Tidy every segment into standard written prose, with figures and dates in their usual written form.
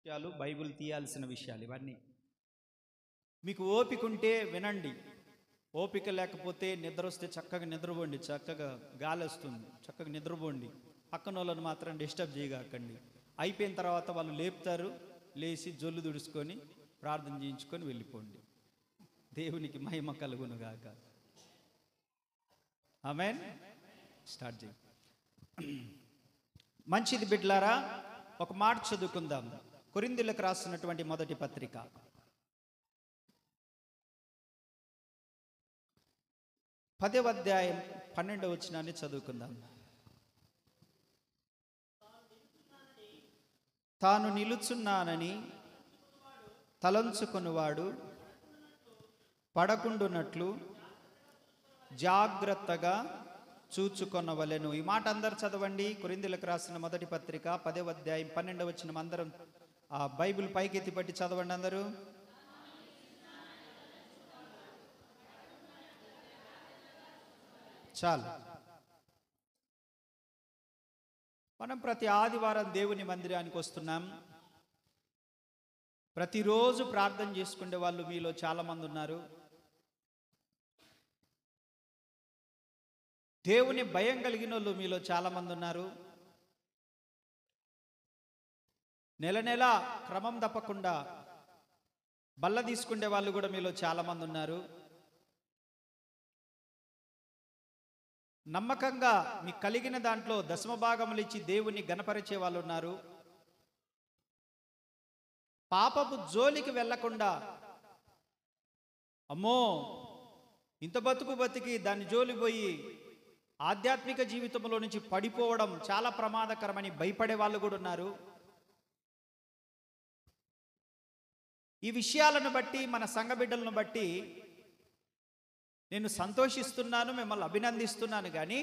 విషయాలు, బైబిల్ తీయాల్సిన విషయాలు ఇవన్నీ. మీకు ఓపిక ఉంటే వినండి, ఓపిక లేకపోతే నిద్ర వస్తే చక్కగా నిద్రపోండి, చక్కగా గాలి వస్తుంది, చక్కగా నిద్రపోండి. పక్కన వాళ్ళని మాత్రం డిస్టర్బ్ చేయగాకండి. అయిపోయిన తర్వాత వాళ్ళు లేపుతారు, లేచి జొల్లు దుడుచుకొని ప్రార్థన చేయించుకొని వెళ్ళిపోండి. దేవునికి మహిమ కలుగునుగాక. ఆమేన్. స్టార్ట్ చేయి. మంచిది బిడ్డలారా, ఒక మాట చదువుకుందాం. కొరింథీయులకు రాసినటువంటి మొదటి పత్రిక 10వ అధ్యాయం 12వ వచనాన్ని చదువుకుందాం. తాను నిలుచున్నానని తలంచుకొనువాడు పడకుండునట్లు జాగ్రత్తగా చూచుకొనవలెను. ఈ మాట అందరు చదవండి. కొరింథీయులకు రాసిన మొదటి పత్రిక 10వ అధ్యాయం 12వ వచనం. అందరం ఆ బైబిల్ పైకెత్తి పట్టి చదవండి అందరూ. చాలు. మనం ప్రతి ఆదివారం దేవుని మందిరానికి వస్తున్నాం. ప్రతిరోజు ప్రార్థన చేసుకునే వాళ్ళు మీలో చాలామంది ఉన్నారు. దేవుని భయం కలిగిన వాళ్ళు మీలో చాలామంది ఉన్నారు. నెల నెల క్రమం తప్పకుండా బల్ల తీసుకునే వాళ్ళు కూడా మీలో చాలామంది ఉన్నారు. నమ్మకంగా మీకు కలిగిన దాంట్లో దశమ భాగములు ఇచ్చి దేవుని గణపరిచే వాళ్ళు ఉన్నారు. పాపపు జోలికి వెళ్లకుండా, అమ్మో ఇంత బతుకు బతికి దాని జోలి పోయి ఆధ్యాత్మిక జీవితంలో నుంచి పడిపోవడం చాలా ప్రమాదకరమని భయపడే వాళ్ళు కూడా ఉన్నారు. ఈ విషయాలను బట్టి, మన సంఘ బిడ్డలను బట్టి నేను సంతోషిస్తున్నాను, మిమ్మల్ని అభినందిస్తున్నాను. కానీ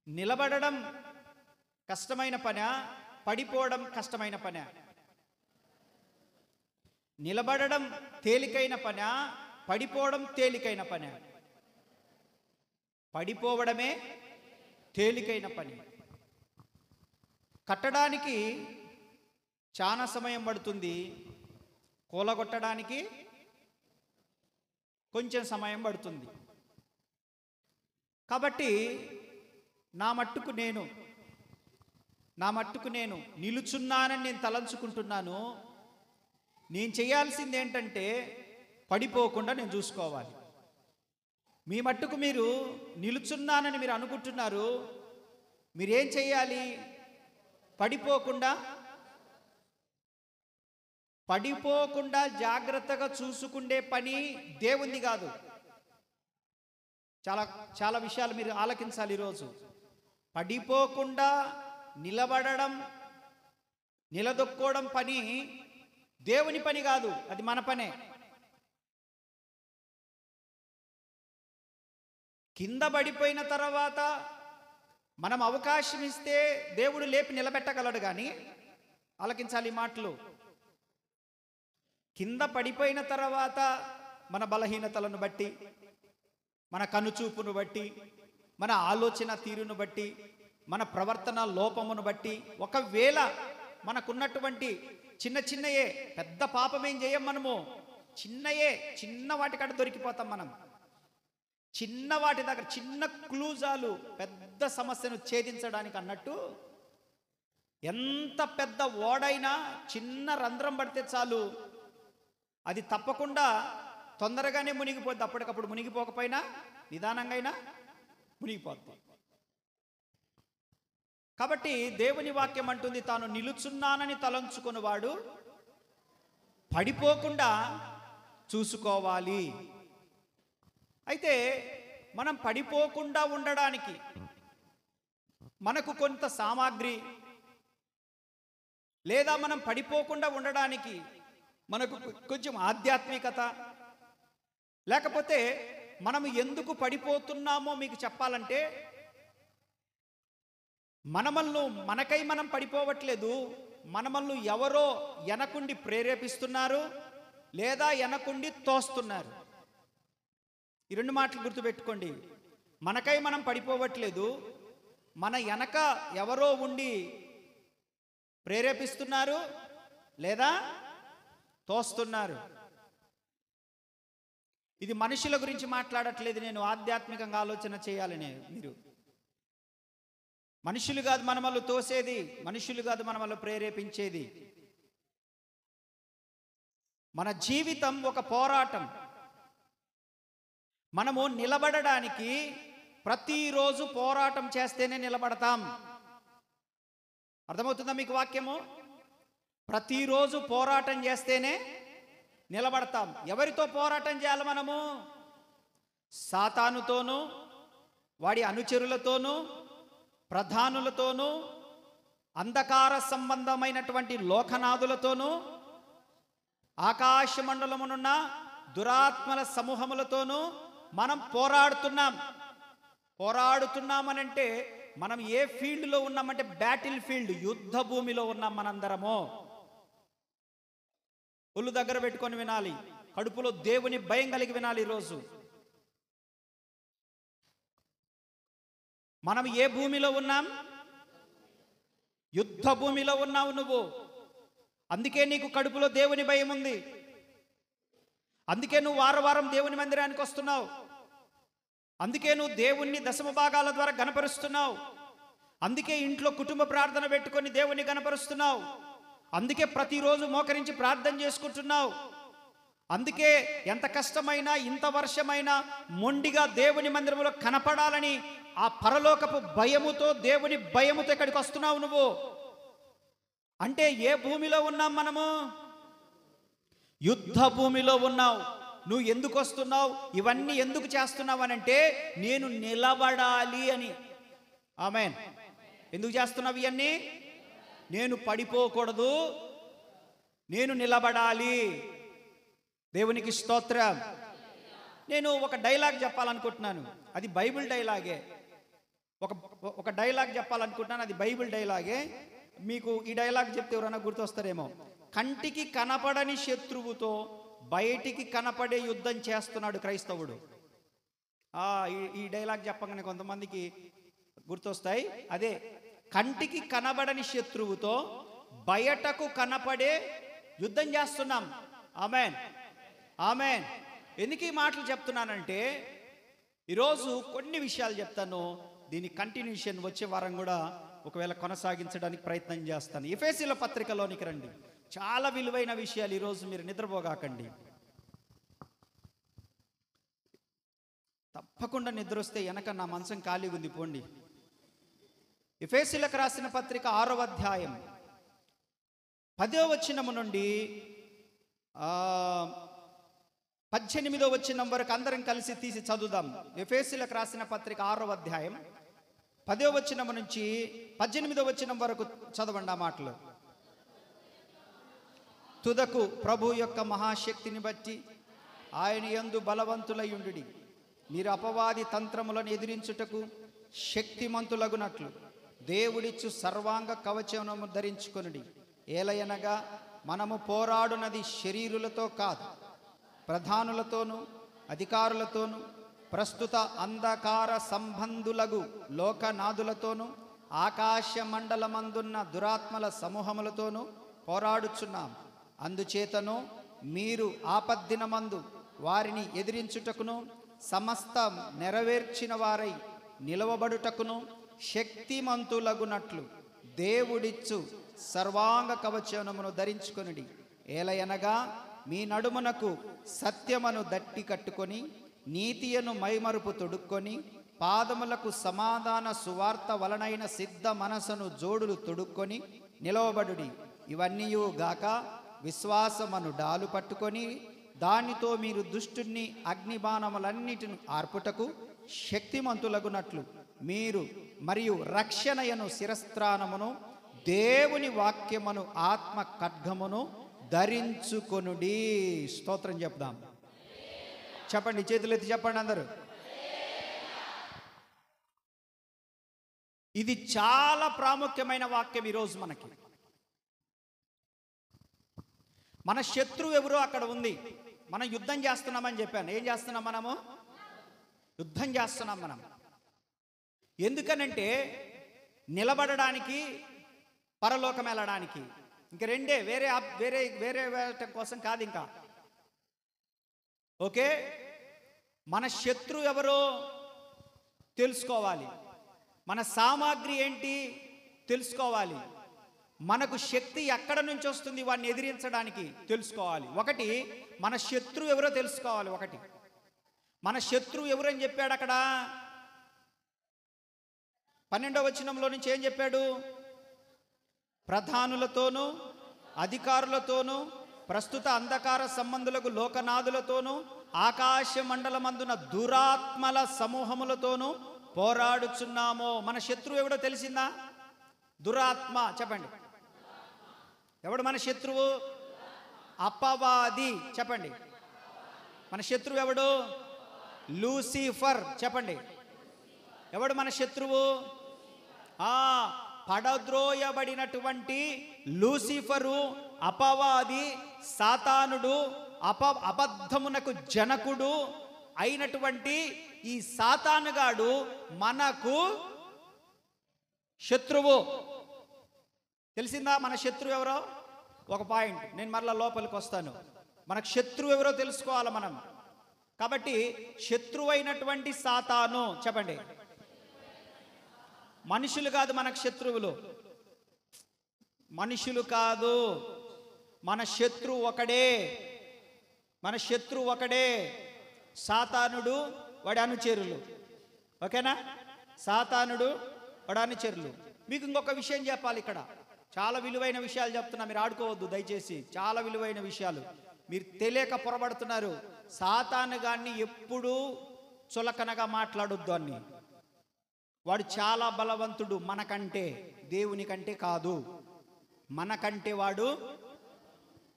నిలబడడం కష్టమైన పనా, పడిపోవడం కష్టమైన పనా? నిలబడడం తేలికైన పనా, పడిపోవడం తేలికైన పనా? పడిపోవడమే తేలికైన పని. కట్టడానికి చాలా సమయం పడుతుంది, కూలగొట్టడానికి కొంచెం సమయం పడుతుంది. కాబట్టి నా మట్టుకు నేను నిలుచున్నానని నేను తలంచుకుంటున్నాను. నేను చేయాల్సింది ఏంటంటే పడిపోకుండా నేను చూసుకోవాలి. మీ మట్టుకు మీరు నిలుచున్నానని మీరు అనుకుంటున్నారు. మీరేం చేయాలి? పడిపోకుండా జాగ్రత్తగా చూసుకునే పని దేవుంది కాదు. చాలా చాలా విషయాలు మీరు ఆలకించాలి ఈరోజు. పడిపోకుండా నిలబడడం, నిలదొక్కోవడం పని దేవుని పని కాదు, అది మన పనే. కింద పడిపోయిన తర్వాత మనం అవకాశం ఇస్తే దేవుడు లేపి నిలబెట్టగలడు. కానీ ఆలకించాలి ఈ మాటలు. కింద పడిపోయిన తర్వాత మన బలహీనతలను బట్టి, మన కనుచూపును బట్టి, మన ఆలోచన తీరును బట్టి, మన ప్రవర్తన లోపమును బట్టి, ఒకవేళ మనకున్నటువంటి చిన్నయే, పెద్ద పాపమేం చేయం మనము, చిన్న వాటికాడ దొరికిపోతాం మనం. చిన్న వాటి దగ్గర చిన్న క్లూజాలు పెద్ద సమస్యను ఛేదించడానికి అన్నట్టు, ఎంత పెద్ద ఓడైనా చిన్న రంధ్రం పడితే చాలు, అది తప్పకుండా తొందరగానే మునిగిపోద్ది. అప్పటికప్పుడు మునిగిపోకపోయినా నిదానంగా అయినా మునిగిపోద్ది. కాబట్టి దేవుని వాక్యం అంటుంది, తాను నిలుచున్నానని తలంచుకున్నవాడు పడిపోకుండా చూసుకోవాలి. అయితే మనం పడిపోకుండా ఉండడానికి మనకు కొంత సామాగ్రి, లేదా మనం పడిపోకుండా ఉండడానికి మనకు కొంచెం ఆధ్యాత్మికత, లేకపోతే మనం ఎందుకు పడిపోతున్నామో మీకు చెప్పాలంటే, మనకై మనం పడిపోవట్లేదు. మనమల్ని ఎవరో వెనకుండి ప్రేరేపిస్తున్నారు, లేదా వెనకుండి తోస్తున్నారు. ఈ రెండు మాటలు గుర్తుపెట్టుకోండి. మనకై మనం పడిపోవట్లేదు, మన వెనక ఎవరో ఉండి ప్రేరేపిస్తున్నారు లేదా తోస్తున్నారు. ఇది మనుషుల గురించి మాట్లాడట్లేదు, నేను ఆధ్యాత్మికంగా ఆలోచన చేయాలని. మీరు మనుషులు కాదు మనమల్ని తోసేది, మనుషులు కాదు మనమల్ని ప్రేరేపించేది. మన జీవితం ఒక పోరాటం. మనము నిలబడడానికి ప్రతిరోజు పోరాటం చేస్తేనే నిలబడతాం. అర్థమవుతుందా మీకు వాక్యము? ప్రతిరోజు పోరాటం చేస్తేనే నిలబడతాం. ఎవరితో పోరాటం చేయాలి మనము? సాతానుతోనూ, వాడి అనుచరులతోనూ, ప్రధానులతోనూ, అంధకార సంబంధమైనటువంటి లోకనాథులతోనూ, ఆకాశ మండలమునున్న దురాత్మల సమూహములతోనూ మనం పోరాడుతున్నామనంటే మనం ఏ ఫీల్డ్లో ఉన్నామంటే బ్యాటిల్ ఫీల్డ్, యుద్ధ భూమిలో ఉన్నాం మనందరము. ఒళ్ళు దగ్గర పెట్టుకొని వినాలి, కడుపులో దేవుని భయం కలిగి వినాలి. ఈరోజు మనం ఏ భూమిలో ఉన్నాం? యుద్ధ భూమిలో ఉన్నావు నువ్వు. అందుకే నీకు కడుపులో దేవుని భయం ఉంది. అందుకే నువ్వు వారం దేవుని మందిరానికి వస్తున్నావు. అందుకే నువ్వు దేవుణ్ణి దశమ భాగాల ద్వారా గణపరుస్తున్నావు. అందుకే ఇంట్లో కుటుంబ ప్రార్థన పెట్టుకొని దేవుణ్ణి గణపరుస్తున్నావు. అందుకే ప్రతిరోజు మోకరించి ప్రార్థన చేసుకుంటున్నావు. అందుకే ఎంత కష్టమైనా, ఇంత వర్షమైనా మొండిగా దేవుని మందిరంలో కనపడాలని ఆ పరలోకపు భయముతో, దేవుని భయముతో ఇక్కడికి వస్తున్నావు నువ్వు. అంటే ఏ భూమిలో ఉన్నాం మనము? యుద్ధ భూమిలో ఉన్నావు. నువ్వు ఎందుకు వస్తున్నావు, ఇవన్నీ ఎందుకు చేస్తున్నావు అనంటే నేను నిలబడాలి అని. ఆమేన్. ఎందుకు చేస్తున్నావు ఇవన్నీ? నేను పడిపోకూడదు, నేను నిలబడాలి. దేవునికి స్తోత్రం. నేను ఒక డైలాగ్ చెప్పాలనుకుంటున్నాను, అది బైబిల్ డైలాగే. ఒక డైలాగ్ చెప్పాలనుకుంటున్నాను, అది బైబిల్ డైలాగే. మీకు ఈ డైలాగ్ చెప్తే ఎవరైనా గుర్తొస్తారేమో. కంటికి కనపడని శత్రువుతో బయటికి కనపడే యుద్ధం చేస్తున్నాడు క్రైస్తవుడు. ఈ డైలాగ్ చెప్పగానే కొంతమందికి గుర్తొస్తాయి. అదే, కంటికి కనబడని శత్రువుతో బయటకు కనపడే యుద్ధం చేస్తున్నాం. ఆమేన్, ఆమేన్. ఎందుకు ఈ మాటలు చెప్తున్నానంటే ఈరోజు కొన్ని విషయాలు చెప్తాను. దీని కంటిన్యూషన్ వచ్చే వారం కూడా ఒకవేళ కొనసాగించడానికి ప్రయత్నం చేస్తాను. ఎఫెసీయుల పత్రికలోనికి రండి. చాలా విలువైన విషయాలు. ఈరోజు మీరు నిద్రపోగాకండి. తప్పకుండా నిద్ర వస్తే వెనక నా మంచం ఖాళీగా ఉంది, పోండి. ఎఫెసీయులకు రాసిన పత్రిక 6వ అధ్యాయం 10వ వచనము నుండి 18వ వచనం వరకు అందరం కలిసి తీసి చదువుదాం. ఎఫెసీయులకు రాసిన పత్రిక 6వ అధ్యాయం 10వ వచనం నుంచి 18వ వచనం వరకు చదవండి ఆ మాటలు. తుదకు ప్రభు యొక్క మహాశక్తిని బట్టి ఆయన యందు బలవంతులయుండుడి. మీరు అపవాది తంత్రములను ఎదిరించుటకు శక్తిమంతులగునట్లు దేవుడిచ్చు సర్వాంగ కవచమును ధరించుకొనుడి. ఏలయనగా మనము పోరాడునది శరీరులతో కాదు, ప్రధానులతోనూ అధికారులతోనూ ప్రస్తుత అంధకార సంబంధులగు లోకనాథులతోనూ ఆకాశ మండలమందున్న దురాత్మల సమూహములతోనూ పోరాడుచున్నాం. అందుచేతను మీరు ఆపద్దినమందు వారిని ఎదిరించుటకును సమస్త నెరవేర్చిన వారై నిలవబడుటకును శక్తిమంతులగునట్లు దేవుడిచ్చు సర్వాంగ కవచమును ధరించుకొనుడి. ఏలయనగా మీ నడుమునకు సత్యమును దట్టి కట్టుకొని నీతియను మైమరుపు తొడుక్కొని పాదములకు సమాధాన సువార్త వలనైన సిద్ధ మనసును జోడులు తొడుక్కొని నిలవబడుడి. ఇవన్నీయు గాక విశ్వాసమును డాలు పట్టుకొని దానితో మీరు దుష్టుని అగ్నిబాణములన్నిటిని ఆర్పుటకు శక్తిమంతులగునట్లు మీరు మరియు రక్షణయను శిరస్త్రానమును దేవుని వాక్యమును ఆత్మ ఖడ్గమును ధరించుకొనుడి. స్తోత్రం చెప్దాం. చెప్పండి, చేతులు ఎత్తి చెప్పండి అందరూ. ఇది చాలా ప్రాముఖ్యమైన వాక్యం ఈరోజు మనకి. మన శత్రువు ఎవరో అక్కడ ఉంది. మనం యుద్ధం చేస్తున్నామని చెప్పాను. ఏం చేస్తున్నాం మనము? యుద్ధం చేస్తున్నాం మనం. ఎందుకనంటే నిలబడడానికి పరలోకం వెళ్ళడానికి. ఇంక రెండే, వేరే వేరే వేరే వేయటం కోసం కాదు ఇంకా. ఓకే, మన శత్రువు ఎవరో తెలుసుకోవాలి, మన సామాగ్రి ఏంటి తెలుసుకోవాలి, మనకు శక్తి ఎక్కడ నుంచి వస్తుంది వాడిని ఎదిరించడానికి తెలుసుకోవాలి. ఒకటి మన శత్రువు ఎవరో తెలుసుకోవాలి. ఒకటి మన శత్రువు ఎవరని చెప్పాడు అక్కడ 12వ వచనంలో నుంచి ఏం చెప్పాడు? ప్రధానులతోనూ అధికారులతోనూ ప్రస్తుత అంధకార సంబంధులకు లోకనాథులతోనూ ఆకాశ మండలమందున దురాత్మల సమూహములతోనూ పోరాడుచున్నామో. మన శత్రువు ఎవడో తెలిసిందా? దురాత్మ. చెప్పండి, ఎవడు మన శత్రువు? అపవాది. చెప్పండి, మన శత్రువు ఎవడు? లూసిఫర్. చెప్పండి, ఎవడు మన శత్రువు? పడద్రోయబడినటువంటి లూసిఫరు, అపవాది, సాతానుడు, అబద్ధమునకు జనకుడు అయినటువంటి ఈ సాతానుగాడు మనకు శత్రువు. తెలిసిందా మన శత్రువు ఎవరో? ఒక పాయింట్, నేను మరలా లోపలికి వస్తాను. మనకు శత్రువు ఎవరో తెలుసుకోవాలి మనం. కాబట్టి శత్రువు అయినటువంటి సాతాను. చెప్పండి, మనుషులు కాదు మనకు శత్రువులు, మనుషులు కాదు, మన శత్రువు ఒకడే. మన శత్రువు ఒకడే, సాతానుడు వాడి అనుచరులు. ఓకేనా? సాతానుడు వాడి అనుచరులు. మీకు ఇంకొక విషయం చెప్పాలి ఇక్కడ, చాలా విలువైన విషయాలు చెప్తున్నా, మీరు ఆడుకోవద్దు దయచేసి. చాలా విలువైన విషయాలు, మీరు తెలియక పొరబడుతున్నారు. సాతాను గాన్ని ఎప్పుడూ చులకనగా మాట్లాడొద్దు అని. వాడు చాలా బలవంతుడు మనకంటే, దేవుని కంటే కాదు, మనకంటే వాడు.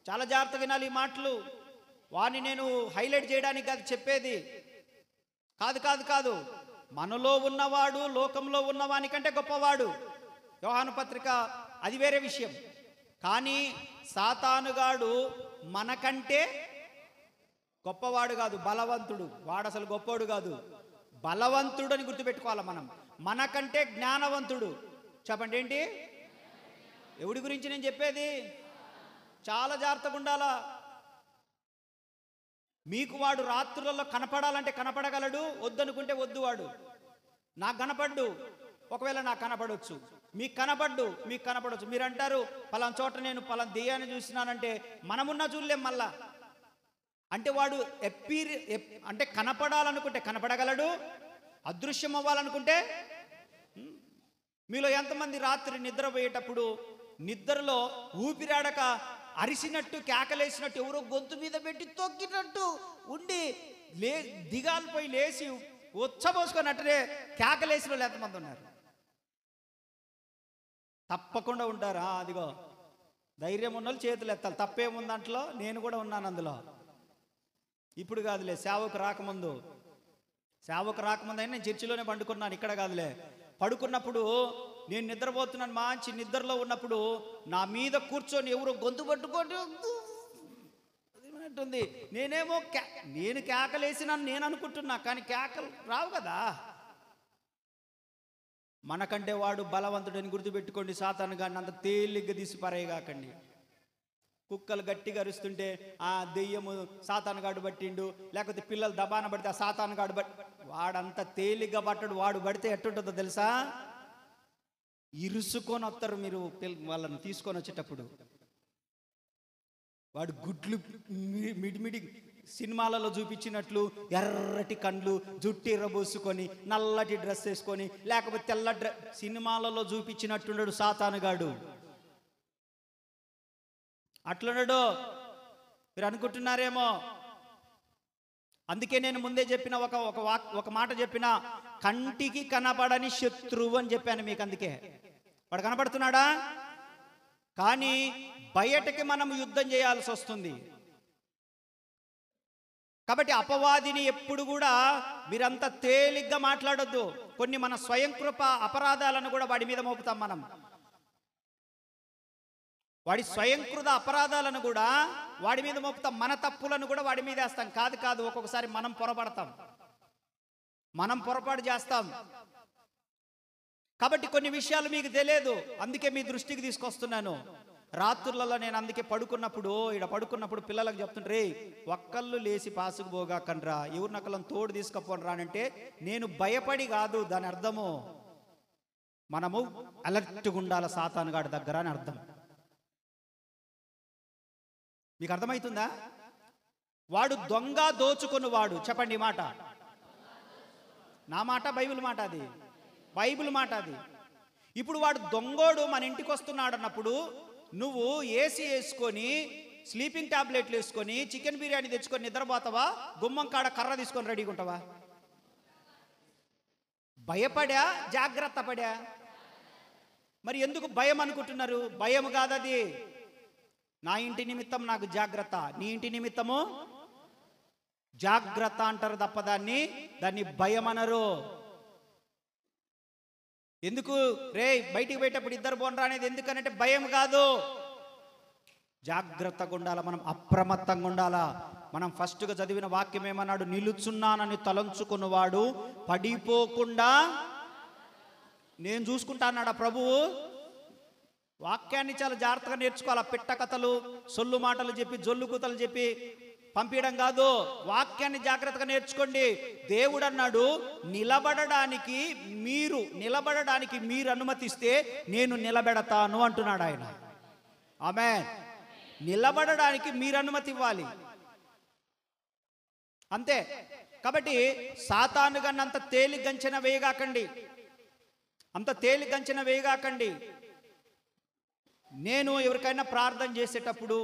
చాలా జాగ్రత్తగా వినాలి ఈ మాటలు. వాడిని నేను హైలైట్ చేయడానికి కాదు చెప్పేది, కాదు కాదు కాదు. మనలో ఉన్నవాడు లోకంలో ఉన్నవానికంటే గొప్పవాడు. యోహాను పత్రిక అది వేరే విషయం. కానీ సాతానుగాడు మనకంటే గొప్పవాడు కాదు, బలవంతుడు. వాడు అసలు గొప్పవాడు కాదు, బలవంతుడు అని గుర్తుపెట్టుకోవాలి మనం. మనకంటే జ్ఞానవంతుడు. చెప్పండి, ఏంటి? ఎవడి గురించి నేను చెప్పేది? చాలా జాగ్రత్తగా ఉండాలా. మీకు వాడు రాత్రులలో కనపడాలంటే కనపడగలడు, వద్దనుకుంటే వద్దు. వాడు నాకు కనపడ్డు, ఒకవేళ నాకు కనపడవచ్చు, మీకు కనపడ్డు, మీకు కనపడవచ్చు. మీరు అంటారు పలానా చోట నేను పలానా దెయ్యాన్ని చూసినానంటే మనమున్నా చూడలేం మళ్ళా. అంటే వాడు అంటే కనపడాలనుకుంటే కనపడగలడు, అదృశ్యం అవ్వాలనుకుంటే. మీలో ఎంతమంది రాత్రి నిద్రపోయేటప్పుడు నిద్రలో ఊపిరాడక అరిసినట్టు, కేకలేసినట్టు, ఎవరో గొంతు మీద పెట్టి తొక్కినట్టు ఉండి దిగాలిపోయి లేచి ఉచ్చబోసుకున్నట్టునే కేకలేసిన వాళ్ళు ఎంతమంది ఉన్నారు? తప్పకుండా ఉంటారు. అదిగో ధైర్యం ఉన్న వాళ్ళు చేతులు ఎత్తాలి. తప్పేముంది దాంట్లో? నేను కూడా ఉన్నాను అందులో. ఇప్పుడు కాదులే, సేవకు రాకముందు అయినా నేను చర్చిలోనే పండుకున్నాను, ఇక్కడ కాదులే. పడుకున్నప్పుడు నేను నిద్రపోతున్నాను, మంచి నిద్రలో ఉన్నప్పుడు నా మీద కూర్చొని ఎవరో గొంతు పట్టుకొని ఉంటుంది. నేనేమో నేను కేకలేసినాను నేను అనుకుంటున్నా, కానీ కేకలు రావు కదా. మనకంటే వాడు బలవంతుడని గుర్తుపెట్టుకోండి. సాతాను గాడిని అంత తేలిగ్గా తీసి పారేయగాకండి. కుక్కలు గట్టిగా అరుస్తుంటే ఆ దెయ్యము సాతానుగాడు పట్టిండు, లేకపోతే పిల్లలు దబాన పడితే ఆ సాతానుగాడు వాడంత తేలిగ్గా పట్టడు. వాడు పడితే ఎట్టుంటుందో తెలుసా? ఇరుసుకొని వస్తారు మీరు వాళ్ళని తీసుకొని వచ్చేటప్పుడు. వాడు గుడ్లు మిడిమిడి సినిమాలలో చూపించినట్లు ఎర్రటి కండ్లు, జుట్టు ఎర్రబోసుకొని, నల్లటి డ్రెస్ వేసుకొని, లేకపోతే తెల్ల సినిమాలలో చూపించినట్టున్నాడు సాతానుగాడు. అట్లున్నాడు. మీరు అనుకుంటున్నారేమో. అందుకే నేను ముందే చెప్పిన ఒక మాట చెప్పిన, కంటికి కనపడని శత్రువు అని చెప్పాను మీకు. అందుకే వాడు కనపడుతున్నాడా? కానీ బయటకి మనం యుద్ధం చేయాల్సి వస్తుంది. కాబట్టి అపవాదిని ఎప్పుడు కూడా మీరంతా తేలిగ్గా మాట్లాడొద్దు. కొన్ని మన స్వయంకృప అపరాధాలను కూడా వాడి మీద మోపుతాం మనం. వాడి స్వయంకృత అపరాధాలను కూడా వాడి మీద మోపుతాం, మన తప్పులను కూడా వాడి మీద వేస్తాం. కాదు, ఒక్కొక్కసారి మనం పొరపడతాం, మనం పొరపాటు చేస్తాం. కాబట్టి కొన్ని విషయాలు మీకు తెలియదు, అందుకే మీ దృష్టికి తీసుకొస్తున్నాను. రాత్రులలో నేను అందుకే పడుకున్నప్పుడు పిల్లలకు చెప్తుంటే, రే ఒక్కళ్ళు లేచి పాసుకు పోగాకండ్రా, ఎవరి నక్కలను తోడు తీసుకపోను రానంటే నేను భయపడి కాదు, దాని అర్థము మనము అలర్ట్గా ఉండాల సాతానుగాడి దగ్గర అని అర్థం. మీకు అర్థమవుతుందా? వాడు దొంగ దోచుకుని వాడు, చెప్పండి మాట, నా మాట బైబిల్ మాట, అది బైబిల్ మాట అది. ఇప్పుడు వాడు దొంగోడు మన ఇంటికి వస్తున్నాడు అన్నప్పుడు నువ్వు ఏసీ వేసుకొని స్లీపింగ్ టాబ్లెట్లు వేసుకొని చికెన్ బిర్యానీ తెచ్చుకొని నిద్రపోతావా? గుమ్మం కాడ కర్ర తీసుకొని రెడీగా ఉంటావా? భయపడా జాగ్రత్త పడా? మరి ఎందుకు భయం అనుకుంటున్నారు? భయం కాదది. నా ఇంటి నిమిత్తం నాకు జాగ్రత్త, నీ ఇంటి నిమిత్తము జాగ్రత్త అంటారు తప్ప దాన్ని భయం అనరు. ఎందుకు రే బయటికి పోయేటప్పుడు ఇద్దరు పోనరా అనేది ఎందుకనంటే భయం కాదు, జాగ్రత్తగా ఉండాలా, మనం అప్రమత్తంగా ఉండాలా. మనం ఫస్ట్గా చదివిన వాక్యం ఏమన్నాడు? నిలుచున్నానని తలంచుకున్నవాడు పడిపోకుండా నేను చూసుకుంటా అన్నాడు ప్రభువు. వాక్యాన్ని చాలా జాగ్రత్తగా నేర్చుకోవాలి. పిట్ట కథలు, సొల్లు మాటలు చెప్పి, జొల్లు కూతలు చెప్పి పంపించడం కాదు. వాక్యాన్ని జాగ్రత్తగా నేర్చుకోండి. దేవుడు అన్నాడు, నిలబడడానికి మీరు అనుమతిస్తే నేను నిలబెడతాను అంటున్నాడు ఆయన. ఆమేన్. నిలబడడానికి మీరు అనుమతి ఇవ్వాలి, అంతే. కాబట్టి సాతాను గన్న అంత తేలిగంచిన వేయగాకండి. నేను ఎవరికైనా ప్రార్థన చేసేటప్పుడు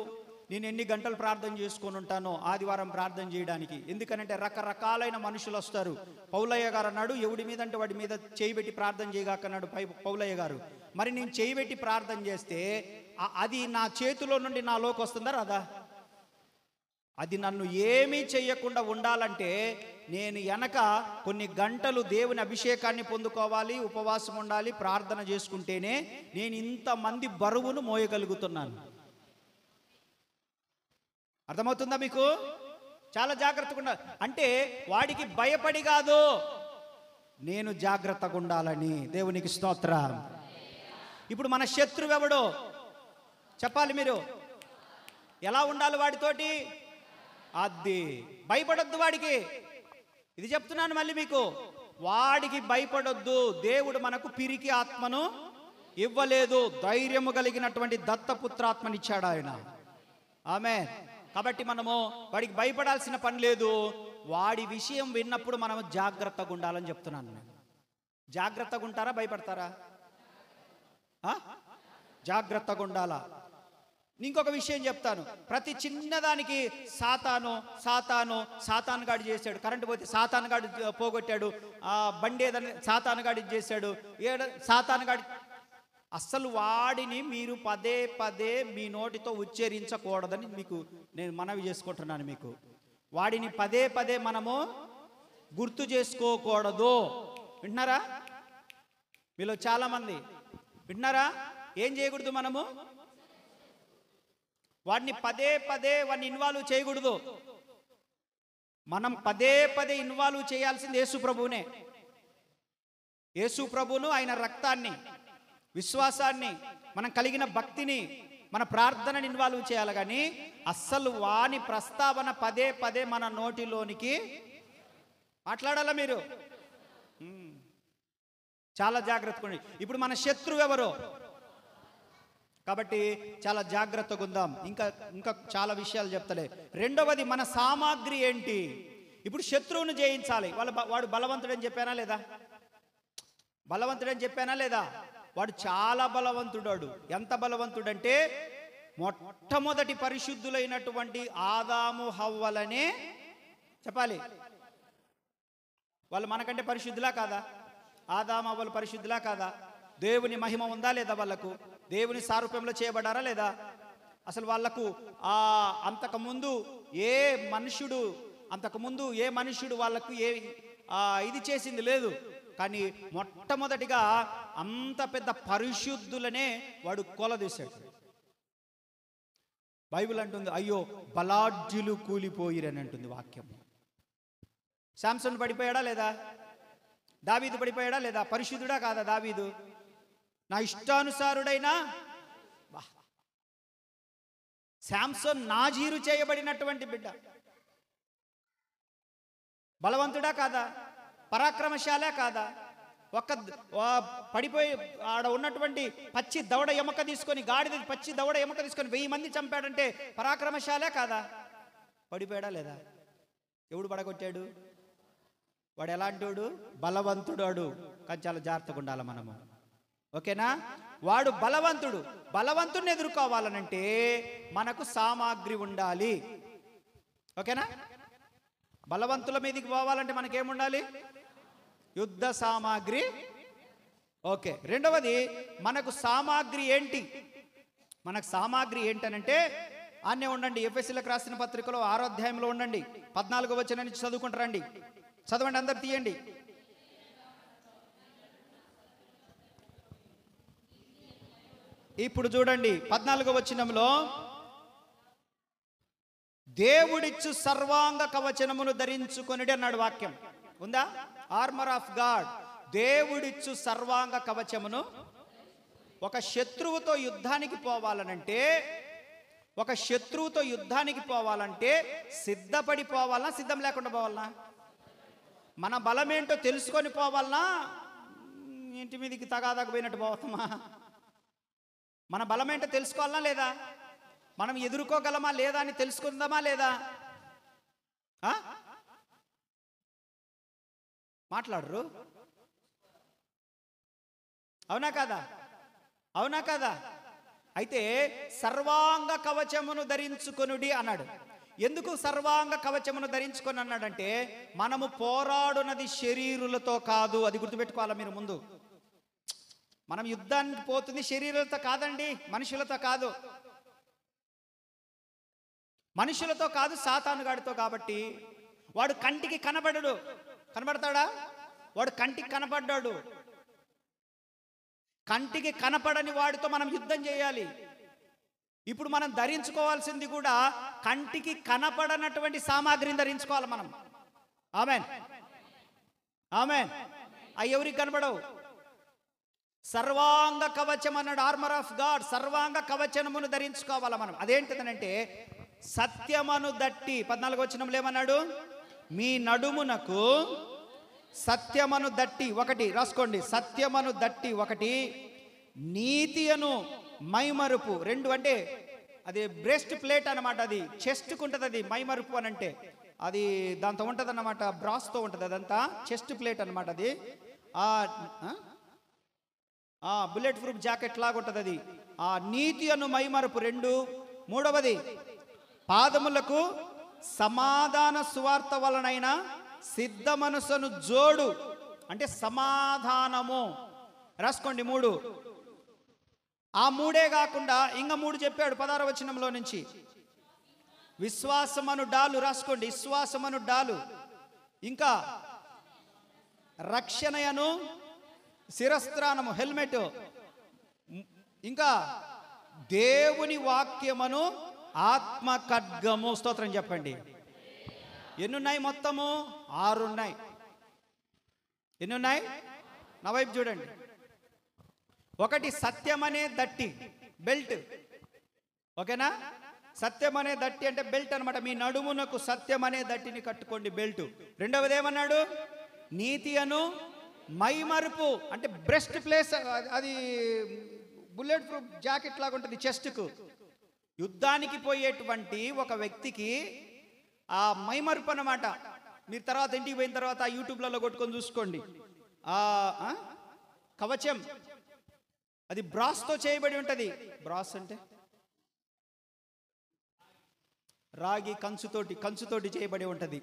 నేను ఎన్ని గంటలు ప్రార్థన చేసుకొని ఉంటానో ఆదివారం ప్రార్థన చేయడానికి. ఎందుకనంటే రకరకాలైన మనుషులు వస్తారు. పౌలయ్య గారు అన్నాడు, ఎవడి మీద అంటే వాడి మీద చేయి పెట్టి ప్రార్థన చేయగాకన్నాడు పౌలయ్య గారు. మరి నేను చేయి పెట్టి ప్రార్థన చేస్తే అది నా చేతిలో నుండి నాలోకి వస్తుందా రాదా? అది నన్ను ఏమీ చెయ్యకుండా ఉండాలంటే నేను వెనక కొన్ని గంటలు దేవుని అభిషేకాన్ని పొందుకోవాలి, ఉపవాసం ఉండాలి, ప్రార్థన చేసుకుంటేనే నేను ఇంతమంది బరువును మోయగలుగుతున్నాను. అర్థమవుతుందా మీకు? చాలా జాగ్రత్తగా ఉండాలి. అంటే వాడికి భయపడి కాదు, నేను జాగ్రత్తగా ఉండాలని. దేవునికి స్తోత్రం. ఇప్పుడు మన శత్రువు ఎవడో చెప్పాలి మీరు. ఎలా ఉండాలి వాడితోటి? అది భయపడొద్దు వాడికి. ఇది చెప్తున్నాను మళ్ళీ మీకు, వాడికి భయపడొద్దు. దేవుడు మనకు పిరికి ఆత్మను ఇవ్వలేదు, ధైర్యము కలిగినటువంటి దత్తపుత్రాత్మనిచ్చాడు ఆయన. ఆమేన్. కాబట్టి మనము వాడికి భయపడాల్సిన పని లేదు. వాడి విషయం విన్నప్పుడు మనము జాగ్రత్తగా ఉండాలని చెప్తున్నాను నేను. జాగ్రత్తగా ఉంటారా భయపడతారా? జాగ్రత్తగా ఉండాలా. ఇంకొక విషయం చెప్తాను. ప్రతి చిన్నదానికి సాతాను గాడి చేశాడు. కరెంటు పోతే సాతాను గాడి పోగొట్టాడు, బండి ఏదని సాతాను గాడి చేశాడు, సాతాను గాడి. అస్సలు వాడిని మీరు పదే పదే మీ నోటితో ఉచ్చరించకూడదని మీకు నేను మనవి చేసుకుంటున్నాను. మీకు వాడిని పదే పదే మనము గుర్తు చేసుకోకూడదు. వింటున్నారా? మీలో చాలా మంది వింటున్నారా? ఏం చేయకూడదు? మనము వాడిని పదే పదే ఇన్వాల్వ్ చేయకూడదు. మనం పదే పదే ఇన్వాల్వ్ చేయాల్సింది యేసు ప్రభువునే. యేసు ప్రభువును, ఆయన రక్తాన్ని, విశ్వాసాన్ని, మనం కలిగిన భక్తిని, మన ప్రార్థనని ఇన్వాల్వ్ చేయాలి. కానీ అస్సలు వాని ప్రస్తావన పదే పదే మన నోటిలోనికి మాట్లాడాలా మీరు. చాలా జాగ్రత్తగా ఉండండి. ఇప్పుడు మన శత్రువు ఎవరో కాబట్టి చాలా జాగ్రత్తగా ఉందాం. ఇంకా చాలా విషయాలు చెప్తలే. రెండవది మన సామాగ్రి ఏంటి? ఇప్పుడు శత్రువును జయించాలి. వాడు బలవంతుడని చెప్పానా లేదా? వాడు చాలా బలవంతుడాడు. ఎంత బలవంతుడంటే మొట్టమొదటి పరిశుద్ధులైనటువంటి ఆదాము హవ్వలనే చెప్పాలి. వాళ్ళు మనకంటే పరిశుద్ధులా కాదా? ఆదాము హవ్వలు పరిశుద్ధులా కాదా? దేవుని మహిమ ఉందా లేదా? వాళ్ళకు దేవుని సారూప్యంలో చేయబడారా లేదా? అసలు వాళ్ళకు అంతకుముందు ఏ మనుష్యుడు వాళ్ళకు ఇది చేసింది లేదు. కానీ మొట్టమొదటిగా అంత పెద్ద పరిశుద్ధులనే వాడు కొలదీశాడు. బైబిల్ అంటుంది, అయ్యో బలాఢ్యులు కూలిపోయిరని అంటుంది వాక్యం. శాంసన్ పడిపోయాడా లేదా? దావీదు పడిపోయాడా లేదా? పరిశుద్ధుడా కాదా దావీదు? నా ఇష్టానుసారుడైనా శాంసన్ నాజీరు చేయబడినటువంటి బిడ్డ. బలవంతుడా కాదా? పరాక్రమశాలే కాదా? పడిపోయి ఆడ ఉన్నటువంటి పచ్చి దవడ ఎముక తీసుకొని, గాడిద పచ్చి దవడ ఎముక తీసుకొని 1000 మంది చంపాడంటే పరాక్రమశాలే కాదా? పడిపోయాడా లేదా? ఎవడు పడగొట్టాడు? వాడు ఎలాంటోడు? బలవంతుడు. కానీ చాలా జాగ్రత్తగా ఉండాలి మనము, ఓకేనా? వాడు బలవంతుడు. బలవంతుడిని ఎదుర్కోవాలనంటే మనకు సామాగ్రి ఉండాలి, ఓకేనా? బలవంతుల మీదకి పోవాలంటే మనకేముండాలి? యుద్ధ సామాగ్రి. ఓకే. రెండవది, మనకు సామాగ్రి ఏంటి? మనకు సామాగ్రి ఏంటనంటే ఆన్నే ఉండండి. ఎఫెసీలకు రాసిన పత్రికలో 6వ అధ్యాయంలో ఉండండి. 14వ వచనం నుంచి చదువుకుంటారండి. చదవండి, అందరు తీయండి. ఇప్పుడు చూడండి 14వ వచనంలో, దేవుడిచ్చు సర్వాంగ కవచనమును ధరించుకొనిడి అన్నాడు. వాక్యం ఉందా? Armour of God. దేవుడిచ్చు సర్వాంగ కవచమును. ఒక శత్రువుతో యుద్ధానికి పోవాలంటే సిద్ధపడిపోవాలనా, సిద్ధం లేకుండా పోవాలనా? మన బలమేంటో తెలుసుకొని పోవాలనా, ఇంటి మీదకి తగాదకపోయినట్టు పోతామా? మన బలమేంటో తెలుసుకోవాలనా లేదా? మనం ఎదుర్కోగలమా లేదా అని తెలుసుకుందామా లేదా? మాట్లాడరు? అవునా కాదా? అవునా కాదా? అయితే సర్వాంగ కవచమును ధరించుకొనుడి అన్నాడు. ఎందుకు సర్వాంగ కవచమును ధరించుకొని అన్నాడంటే, మనము పోరాడునది శరీరులతో కాదు. అది గుర్తుపెట్టుకోవాలా మీరు ముందు. మనం యుద్ధానికి పోతుంది శరీరాలతో కాదండి, మనుషులతో కాదు. మనుషులతో కాదు, సాతానుగాడితో. కాబట్టి వాడు కంటికి కనబడడు. కనబడతాడా? వాడు కంటికి కనపడ్డాడు. కంటికి కనపడని వాడితో మనం యుద్ధం చేయాలి. ఇప్పుడు మనం ధరించుకోవాల్సింది కూడా కంటికి కనపడనటువంటి సామాగ్రిని ధరించుకోవాలి మనం. Amen, amen. అవి ఎవరికి కనపడవు. సర్వాంగ కవచం అన్నాడు, ఆర్మర్ ఆఫ్ గాడ్. సర్వాంగ కవచమును ధరించుకోవాలి మనం. అదేంటిదనంటే సత్యమును దట్టి. 14వ వచనంలో ఏమన్నాడు? మీ నడుమునకు సత్యమును దట్టి. ఒకటి రాసుకోండి, సత్యమును దట్టి. ఒకటి, నీతి అను మైమరుపు. 2 అంటే అది బ్రెస్ట్ ప్లేట్ అన్నమాట. అది చెస్ట్కు ఉంటుంది. అది మైమరుపు అని అంటే అది దాంతో ఉంటుంది అన్నమాట, బ్రాస్తో ఉంటుంది. అదంతా చెస్ట్ ప్లేట్ అన్నమాట. అది బుల్లెట్ ప్రూఫ్ జాకెట్ లాగా ఉంటుంది అది. ఆ నీతి అను మైమరుపు 2. మూడవది, పాదములకు సమాధాన సువార్త వలనైన సిద్ధ మనసును జోడు. అంటే సమాధానము. రాసుకోండి 3. ఆ 3 కాకుండా ఇంకా 3 చెప్పాడు 16వ వచనంలో నుంచి. విశ్వాసమను డాలు. రాసుకోండి, విశ్వాసమను డాలు. ఇంకా రక్షణయను శిరస్త్రానము, హెల్మెట్. ఇంకా దేవుని వాక్యమును ఆత్మ ఖడ్గము. స్తోత్రం చెప్పండి. ఎన్నున్నాయి? మొత్తము 6 ఉన్నాయి. ఎన్నున్నాయి? నా వైపు చూడండి. ఒకటి, సత్యమనే దట్టి, బెల్ట్. ఓకేనా? సత్యమనే దట్టి అంటే బెల్ట్ అనమాట. మీ నడుమునకు సత్యమనే దట్టిని కట్టుకోండి, బెల్ట్. రెండవది ఏమన్నాడు? నీతి అను మైమరుపు అంటే బ్రెస్ట్ ప్లేస్. అది బుల్లెట్ ప్రూఫ్ జాకెట్ లాగా ఉంటుంది చెస్ట్కు. యుద్ధానికి పోయేటువంటి ఒక వ్యక్తికి ఆ మైమరుపు అన్నమాట. మీరు తర్వాత ఇంటికి పోయిన తర్వాత యూట్యూబ్లలో కొట్టుకొని చూసుకోండి. కవచం అది బ్రాస్తో చేయబడి ఉంటుంది. బ్రాస్ అంటే రాగి కంచుతోటి చేయబడి ఉంటుంది.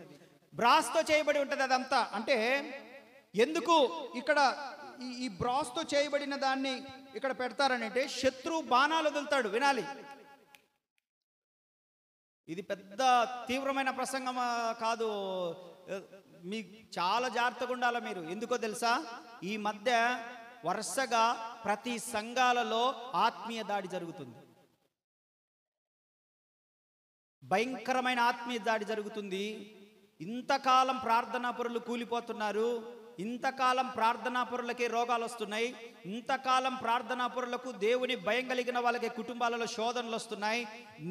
బ్రాస్తో చేయబడి ఉంటుంది అదంతా. అంటే ఎందుకు ఇక్కడ ఈ బ్రాస్తో చేయబడిన దాన్ని ఇక్కడ పెడతారని అంటే, శత్రు బాణాలు వదులుతాడు. వినాలి, ఇది పెద్ద తీవ్రమైన ప్రసంగం కాదు. మీకు చాలా జాగ్రత్తగా ఉండాలి మీరు. ఎందుకో తెలుసా? ఈ మధ్య వరుసగా ప్రతి సంఘాలలో ఆత్మీయ దాడి జరుగుతుంది. భయంకరమైన ఆత్మీయ దాడి జరుగుతుంది. ఇంతకాలం ప్రార్థనా పరులు కూలిపోతున్నారు. ఇంతకాలం ప్రార్థనాపరులకే రోగాలు వస్తున్నాయి, ఇంతకాలం ప్రార్థనాపరులకు దేవుని భయం కలిగిన వాళ్ళకి కుటుంబాలలో శోధనలు వస్తున్నాయి.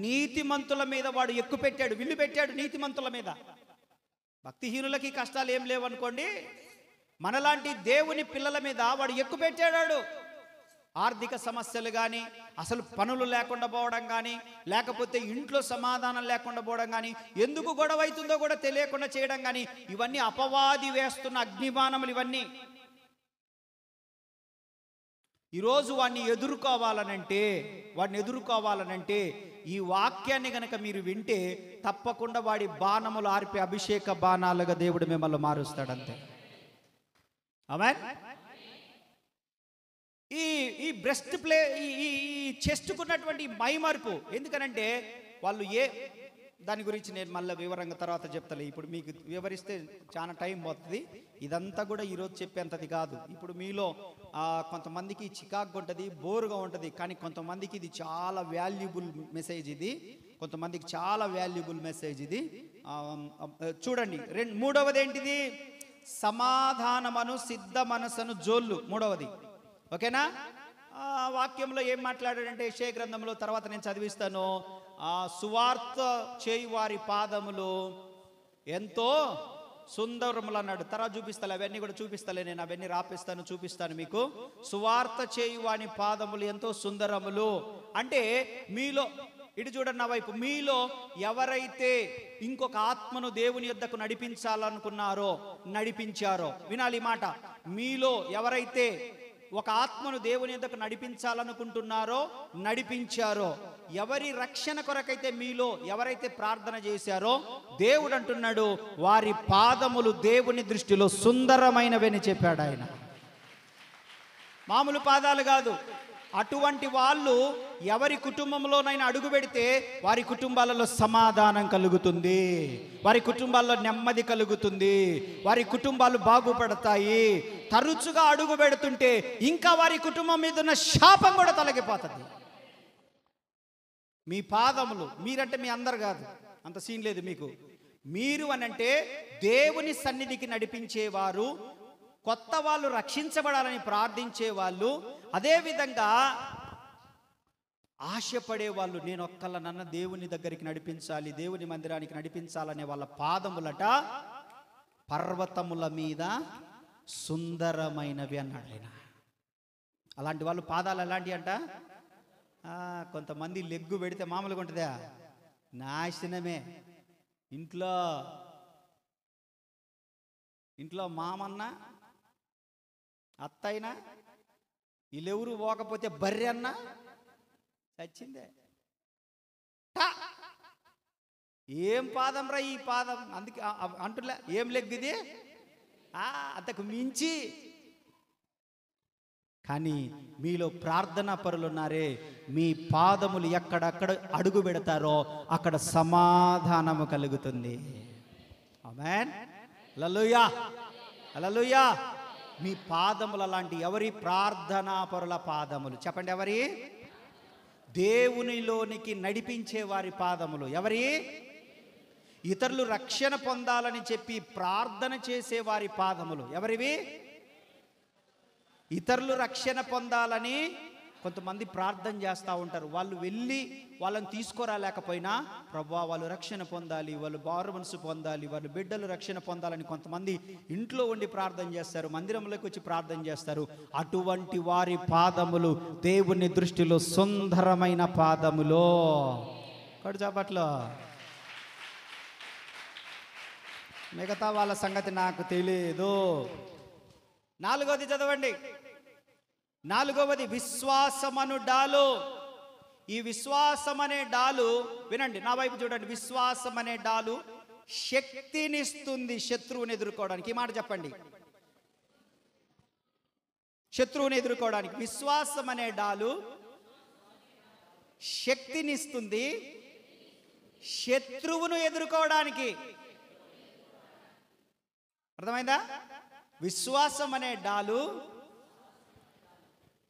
నీతిమంతుల మీద వాడు ఎక్కుపెట్టాడు, విల్లు పెట్టాడు నీతిమంతుల మీద. భక్తిహీనులకి కష్టాలు ఏం లేవనుకోండి, మనలాంటి దేవుని పిల్లల మీద వాడు ఎక్కుపెట్టాడు. ఆర్థిక సమస్యలు కానీ, అసలు పనులు లేకుండా పోవడం కానీ, లేకపోతే ఇంట్లో సమాధానం లేకుండా పోవడం కానీ, ఎందుకు గొడవ అవుతుందో కూడా తెలియకుండా చేయడం కానీ, ఇవన్నీ అపవాది వేస్తున్న అగ్నిబాణములు. ఇవన్నీ ఈరోజు వాడిని ఎదుర్కోవాలనంటే ఈ వాక్యాన్ని గనక మీరు వింటే తప్పకుండా వాడి బాణములు ఆర్పే అభిషేక బాణాలుగా దేవుడు మిమ్మల్ని మారుస్తాడంతే. ఆమేన్. ఈ బ్రెస్ట్ ప్లే ఈ చెస్ట్కున్నటువంటి మైమరుపు ఎందుకనంటే వాళ్ళు దాని గురించి నేను మళ్ళీ వివరంగా తర్వాత చెప్తాను. ఇప్పుడు మీకు వివరిస్తే చాలా టైం పోతుంది. ఇదంతా కూడా ఈరోజు చెప్పేంతది కాదు. ఇప్పుడు మీలో కొంతమందికి చికాకు ఉంటుంది, బోరుగా ఉంటుంది, కానీ కొంతమందికి ఇది చాలా వాల్యుబుల్ మెసేజ్. కొంతమందికి చాలా వాల్యుబుల్ మెసేజ్ ఇది. చూడండి, మూడవది ఏంటిది? సమాధానమను సిద్ధ మనసను జోళ్ళు. మూడవది, ఓకేనా? వాక్యంలో ఏం మాట్లాడాడంటే యెషయా గ్రంథంలో, తర్వాత నేను చదివిస్తాను. సువార్త చేయు వారి పాదములు ఎంతో సుందరములు అన్నాడు. తర్వాత చూపిస్తాను, అవన్నీ కూడా చూపిస్తాలే, నేను అవన్నీ రాపిస్తాను, చూపిస్తాను మీకు. సువార్త చేయు వాని పాదములు ఎంతో సుందరములు అంటే మీలో, ఇటు చూడండి నా వైపు, మీలో ఎవరైతే ఇంకొక ఆత్మను దేవుని యొద్దకు నడిపించారో, వినాలి ఈ మాట. మీలో ఎవరైతే ఒక ఆత్మను దేవుని యొద్దకు నడిపించారో, ఎవరి రక్షణ కొరకైతే మీలో ఎవరైతే ప్రార్థన చేశారో, దేవుడు అంటున్నాడు వారి పాదములు దేవుని దృష్టిలో సుందరమైనవని చెప్పాడు ఆయన. మామూలు పాదాలు కాదు. అటువంటి వాళ్ళు ఎవరి కుటుంబంలోనైనా అడుగు పెడితే వారి కుటుంబాలలో సమాధానం కలుగుతుంది, వారి కుటుంబాల్లో నెమ్మది కలుగుతుంది, వారి కుటుంబాలు బాగుపడతాయి. తరచుగా అడుగు పెడుతుంటే ఇంకా వారి కుటుంబం మీద ఉన్న శాపం కూడా తొలగిపోతుంది. మీ పాదములు, మీరంటే మీ అందరు కాదు, అంత సీన్ లేదు మీకు. మీరు అనంటే దేవుని సన్నిధికి నడిపించేవారు, కొత్త వాళ్ళు రక్షించబడాలని ప్రార్థించే వాళ్ళు, అదేవిధంగా ఆశపడే వాళ్ళు. నేను ఒక్కళ్ళనన్న దేవుని దగ్గరికి నడిపించాలి, దేవుని మందిరానికి నడిపించాలనే వాళ్ళ పాదములట పర్వతముల మీద సుందరమైనవి అన్నాడు ఆయన. అలాంటి వాళ్ళు పాదాలు ఎలాంటివి అంట? కొంతమంది లెగ్గు పెడితే మామూలుగా ఉంటుందా? నాశనమే. ఇంట్లో మామన్నా అత్తైనా వీళ్ళెవరు పోకపోతే బర్రె అన్నా చచ్చిందే. ఏం పాదం రా ఈ పాదం, అందుకే అంటులే ఏం లెగ్గిది అంతకు మించి. కానీ మీలో ప్రార్థనా పరులు ఉన్నారే, మీ పాదములు ఎక్కడక్కడ అడుగు పెడతారో అక్కడ సమాధానము కలుగుతుంది. ఆమేన్. హల్లెలూయా, హల్లెలూయా. మీ పాదములు అలాంటి ఎవరి? ప్రార్థనా పరుల పాదములు. చెప్పండి, ఎవరి? దేవునిలోనికి నడిపించే వారి పాదములు. ఎవరి? ఇతరులు రక్షణ పొందాలని చెప్పి ప్రార్థన చేసే వారి పాదములు. ఎవరివి? ఇతరులు రక్షణ పొందాలని కొంతమంది ప్రార్థన చేస్తూ ఉంటారు. వాళ్ళు వెళ్ళి వాళ్ళని తీసుకురాలేకపోయినా, ప్రభువా వాళ్ళు రక్షణ పొందాలి, వాళ్ళు బారు మనసు పొందాలి, వాళ్ళ బిడ్డలు రక్షణ పొందాలని కొంతమంది ఇంట్లో ఉండి ప్రార్థన చేస్తారు, మందిరంలోకి వచ్చి ప్రార్థన చేస్తారు. అటువంటి వారి పాదములు దేవుని దృష్టిలో సుందరమైన పాదములో. కడుచాపట్లో మిగతా వాళ్ళ సంగతి నాకు తెలియదు. నాలుగవది చదవండి. నాలుగవది విశ్వాసమను డాలు. ఈ విశ్వాసం అనే డాలు, వినండి నా వైపు చూడండి. విశ్వాసం అనే డాలు శక్తినిస్తుంది శత్రువుని ఎదుర్కోవడానికి. ఈ మాట చెప్పండి, శత్రువుని ఎదుర్కోవడానికి. విశ్వాసం అనే డాలు శక్తినిస్తుంది శత్రువును ఎదుర్కోవడానికి. అర్థమైందా? విశ్వాసం అనే డాలు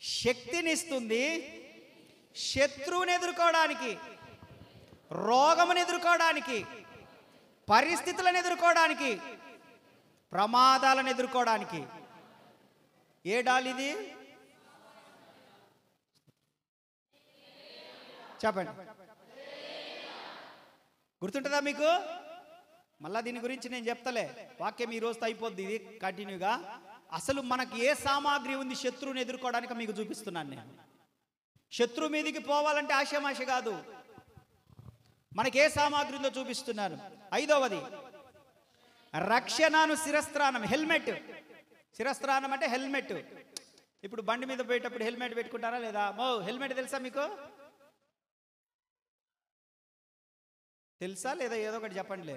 శక్తినిస్తుంది శత్రువుని ఎదుర్కోవడానికి, రోగమును ఎదుర్కోవడానికి, పరిస్థితులను ఎదుర్కోవడానికి, ప్రమాదాలను ఎదుర్కోవడానికి. ఏ డాల్ ఇది? చెప్పండి, గుర్తుంటుందా మీకు? మళ్ళా దీని గురించి నేను చెప్తలే, వాక్యం ఈ రోజుతో అయిపోద్ది ఇది కంటిన్యూగా. అసలు మనకి ఏ సామాగ్రి ఉంది శత్రువుని ఎదుర్కోవడానికి మీకు చూపిస్తున్నాను నేను. శత్రువు మీదికి పోవాలంటే ఆశమాష కాదు, మనకి ఏ సామాగ్రి ఉందో చూపిస్తున్నాను. 5వది రక్షణను శిరస్త్రాణం, హెల్మెట్. శిరస్త్రాణం అంటే హెల్మెట్. ఇప్పుడు బండి మీద పోయేటప్పుడు హెల్మెట్ పెట్టుకుంటారా లేదా? హెల్మెట్ తెలుసా మీకు? తెలుసా లేదా? ఏదో ఒకటి చెప్పండిలే.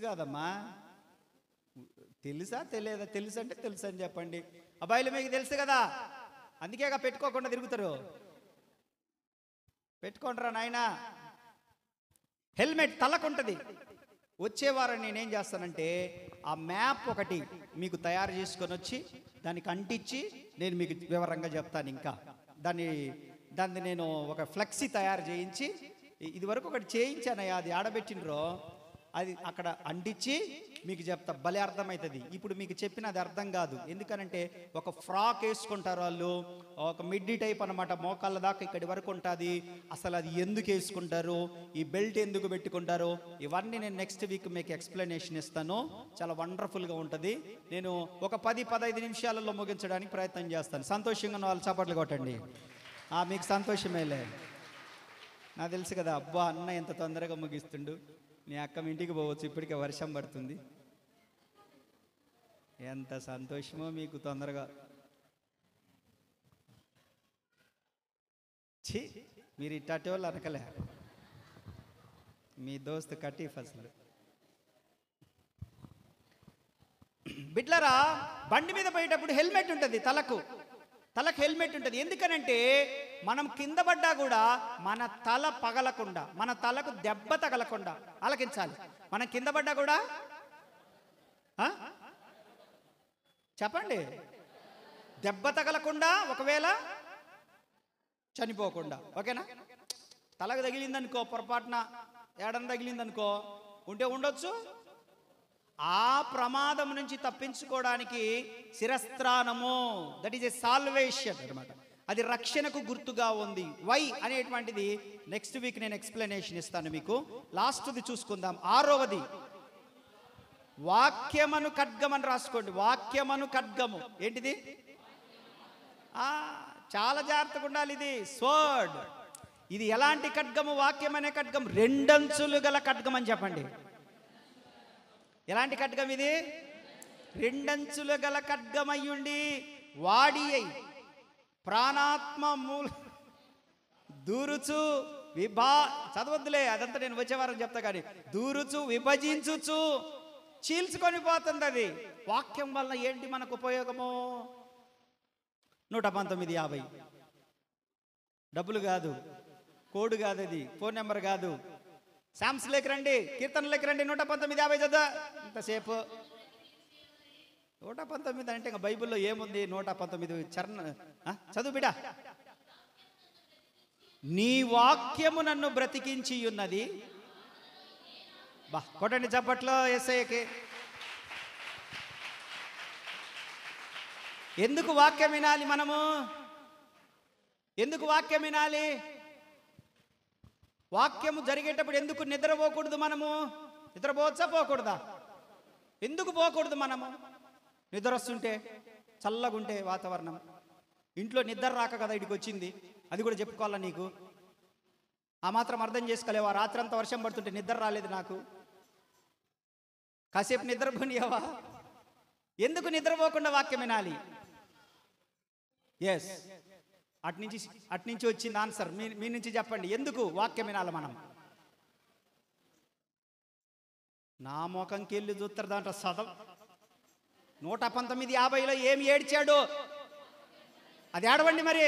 కాదమ్మా, తెలుసా తెలియదా? తెలుసు అంటే తెలుసు అని చెప్పండి. అబ్బాయిలు మీకు తెలుసు కదా, అందుకేగా పెట్టుకోకుండా తిరుగుతారు. పెట్టుకుంటారా నాయనా? హెల్మెట్ తలకుంటుంది. వచ్చే వారం నేనేం చేస్తానంటే ఆ మ్యాప్ ఒకటి మీకు తయారు చేసుకొని వచ్చి దానికి అంటించి నేను మీకు వివరంగా చెప్తాను. ఇంకా దాన్ని నేను ఒక ఫ్లెక్సీ తయారు చేయించి, ఇది వరకు ఒకటి చేయించానయ్యా, అది ఆడబెట్టినరో అది అక్కడ అంటించి మీకు చెప్తా, భలే అర్థమవుతుంది. ఇప్పుడు మీకు చెప్పిన అది అర్థం కాదు, ఎందుకనంటే ఒక ఫ్రాక్ వేసుకుంటారు వాళ్ళు, ఒక మిడ్డీ టైప్ అనమాట, మోకాళ్ళ దాకా ఇక్కడి వరకు ఉంటుంది. అసలు అది ఎందుకు వేసుకుంటారు, ఈ బెల్ట్ ఎందుకు పెట్టుకుంటారు, ఇవన్నీ నేను నెక్స్ట్ వీక్ మీకు ఎక్స్ప్లెనేషన్ ఇస్తాను. చాలా వండర్ఫుల్గా ఉంటుంది. నేను ఒక 10-15 నిమిషాలలో ముగించడానికి ప్రయత్నం చేస్తాను. సంతోషంగా వాళ్ళు చప్పట్లు కొట్టండి. మీకు సంతోషమేలే, నాకు తెలుసు కదా. అబ్బా, అన్న ఎంత తొందరగా ముగిస్తుండు. నీ అక్క ఇంటికి పోవచ్చు, ఇప్పటికే వర్షం పడుతుంది. ఎంత సంతోషమో మీకు తొందరగా. ఛీ, మీరు ఇట్టటి వాళ్ళు అనకలే, మీ దోస్తు కటీఫ్. అసలు బిడ్లరా, బండి మీద పోయేటప్పుడు హెల్మెట్ ఉంటుంది, తలకు హెల్మెట్ ఉంటుంది. ఎందుకనంటే మనం కింద పడ్డా కూడా మన తల పగలకుండా, మన తలకు దెబ్బ తగలకుండా ఆలకించాలి. మనం కింద పడ్డా కూడా చెప్పండి, దెబ్బ తగలకుండా, ఒకవేళ చనిపోకుండా. ఓకేనా? తలకు తగిలిందనుకో, పొరపాటున ఏడన తగిలిందనుకో, ఉండొచ్చు. ఆ ప్రమాదం నుంచి తప్పించుకోవడానికి శిరస్త్రాణము, దట్ ఈజ్ ఎ సాల్వేషన్ అనమాట. అది రక్షణకు గుర్తుగా ఉంది. వై అనేటువంటిది నెక్స్ట్ వీక్ నేను ఎక్స్ప్లెనేషన్ ఇస్తాను మీకు. లాస్ట్ది చూసుకుందాం. 6వది వాక్యమను ఖడ్గమని రాసుకోండి. వాక్యమను ఖడ్గము ఏంటిది? చాలా జాగ్రత్తగా ఉండాలి. ఇది స్వర్డ్. ఇది ఎలాంటి ఖడ్గము? వాక్యం అనే ఖడ్గం 2 అంచులు గల ఖడ్గం అని చెప్పండి. ఎలాంటి ఖడ్గం ఇది? 2 అంచులు గల ఖడ్గం అయ్యుండి వాడి అయి ప్రాణాత్మ మూల దూరుచు చదవద్దులే, అదంతా నేను వచ్చే వారం చెప్తా. కానీ దూరుచు, విభజించుచు, చీల్చుకొని పోతుంది. అది వాక్యం వలన ఏంటి మనకు ఉపయోగము? 119:50 డబ్బులు కాదు, కోడ్ కాదు, అది ఫోన్ నెంబర్ కాదు. శాంస్లోకి రండి, కీర్తనలోకి రండి. 119:50 చదువు. ఇంతసేపు 119 అంటే ఇంకా బైబిల్లో ఏముంది? 119 చదువు బిడ్డ. నీ వాక్యము నన్ను బ్రతికించి ఉన్నది. కొట్టండి చప్పట్లో యేసయ్యకి. ఎందుకు వాక్యం వినాలి మనము? ఎందుకు వాక్యం వినాలి? వాక్యము జరిగేటప్పుడు ఎందుకు నిద్రపోకూడదు మనము? నిద్రపోవచ్చా, పోకూడదా? ఎందుకు పోకూడదు మనము? నిద్ర వస్తుంటే, చల్లగుంటే వాతావరణం, ఇంట్లో నిద్ర రాక కదా ఇడికి వచ్చింది, అది కూడా చెప్పుకోవాలా నీకు? ఆ మాత్రం అర్థం చేసుకోలేవా? రాత్రి అంతా వర్షం పడుతుంటే నిద్ర రాలేదు నాకు, కాసేపు నిద్రపోనియావా? ఎందుకు నిద్రపోకుండా వాక్యం వినాలి? ఎస్, అట్నుంచి వచ్చింది ఆన్సర్. మీ నుంచి చెప్పండి, ఎందుకు వాక్యం వినాలి మనం? నా ముఖంకి వెళ్ళి చూస్తారు దాంట్లో సదం 119:50లో ఏమి ఏడ్చాడు అది ఏడవండి. మరి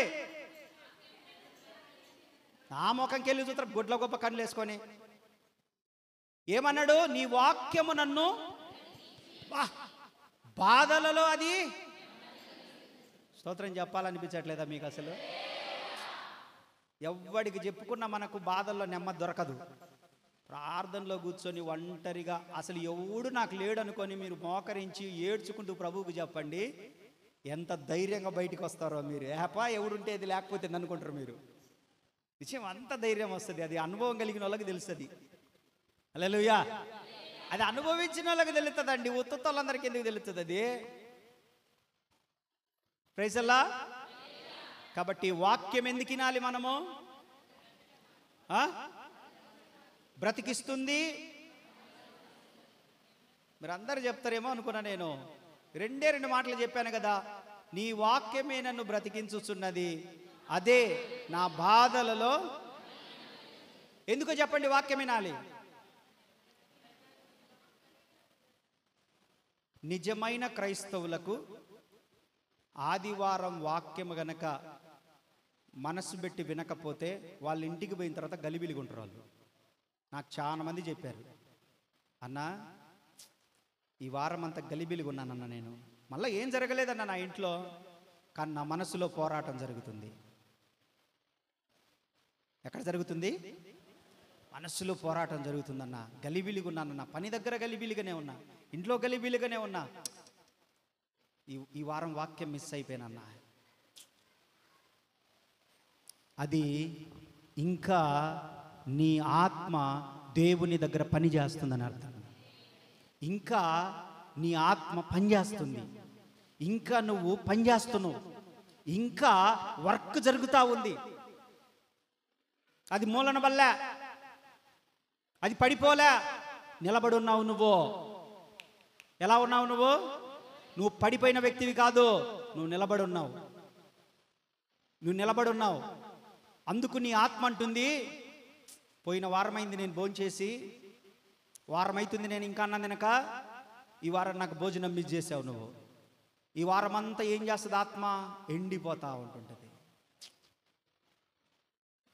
నా ముఖంకి వెళ్ళి చూస్తారు గుడ్ల గొప్ప కన్నులు వేసుకొని. ఏమన్నాడు? నీ వాక్యము నన్ను బాధలలో అది స్తోత్రం చెప్పాలనిపించట్లేదా మీకు? అసలు ఎవ్వడికి చెప్పుకున్నా మనకు బాధల్లో నెమ్మది దొరకదు. ప్రార్థనలో కూర్చొని ఒంటరిగా అసలు ఎవడు నాకు లేడు అనుకొని మీరు మోకరించి ఏడ్చుకుంటూ ప్రభువుకు చెప్పండి, ఎంత ధైర్యంగా బయటికి వస్తారో మీరు. ఏపా ఎవడుంటే అది లేకపోతే అనుకుంటారు మీరు. విషయం అంత ధైర్యం వస్తుంది. అది అనుభవం కలిగిన వాళ్ళకి తెలుస్తుంది. హల్లెలూయా. అది అనుభవించిన వాళ్ళకి తెలుస్తుందండి, ఉత్త వాళ్ళందరికీ ఎందుకు తెలుస్తుంది అది? ప్రైజ్ అల్లా. కాబట్టి వాక్యం ఎందుకు వినాలి మనము? బ్రతికిస్తుంది. మీరు అందరు చెప్తారేమో అనుకున్నా. నేను రెండు మాటలు చెప్పాను కదా. నీ వాక్యమే నన్ను బ్రతికించుచున్నది, అదే నా బాధలలో. ఎందుకో చెప్పండి వాక్యం వినాలి? నిజమైన క్రైస్తవులకు ఆదివారం వాక్యం గనక మనసు పెట్టి వినకపోతే వాళ్ళ ఇంటికి పోయిన తర్వాత గలిబిలిగా ఉంటారు వాళ్ళు. నాకు చాలా మంది చెప్పారు, అన్నా ఈ వారం అంతా గలిబిలిగా ఉన్నానన్న, నేను మళ్ళీ ఏం జరగలేదన్న నా ఇంట్లో, కానీ నా మనసులో పోరాటం జరుగుతుంది. ఎక్కడ జరుగుతుంది? మనస్సులో పోరాటం జరుగుతుందన్న. గలిబిలిగా ఉన్నానన్న, పని దగ్గర గలిబిలిగానే ఉన్నా, ఇంట్లో గలిబిలిగానే ఉన్నా. ఈ వారం వాక్యం మిస్ అయిపోయానన్నా. అది ఇంకా నీ ఆత్మ దేవుని దగ్గర పని చేస్తుందని అర్థం. ఇంకా నీ ఆత్మ పనిచేస్తుంది, ఇంకా నువ్వు పనిచేస్తున్నావు, ఇంకా వర్క్ జరుగుతూ ఉంది. అది మూలన వల్ల అది పడిపోలే, నిలబడి ఉన్నావు నువ్వు. ఎలా ఉన్నావు నువ్వు? నువ్వు పడిపోయిన వ్యక్తివి కాదు, నువ్వు నిలబడి ఉన్నావు. నువ్వు నిలబడి ఉన్నావు. అందుకు నీ ఆత్మ అంటుంది, పోయిన వారమైంది నేను భోంచేసి, వారం అవుతుంది నేను ఇంకా అన్నం తినక, ఈ వారం నాకు భోజనం మిస్ చేసావు నువ్వు. ఈ వారం అంతా ఏం చేస్తుంది ఆత్మ? ఎండిపోతా ఉంటుంటుంది.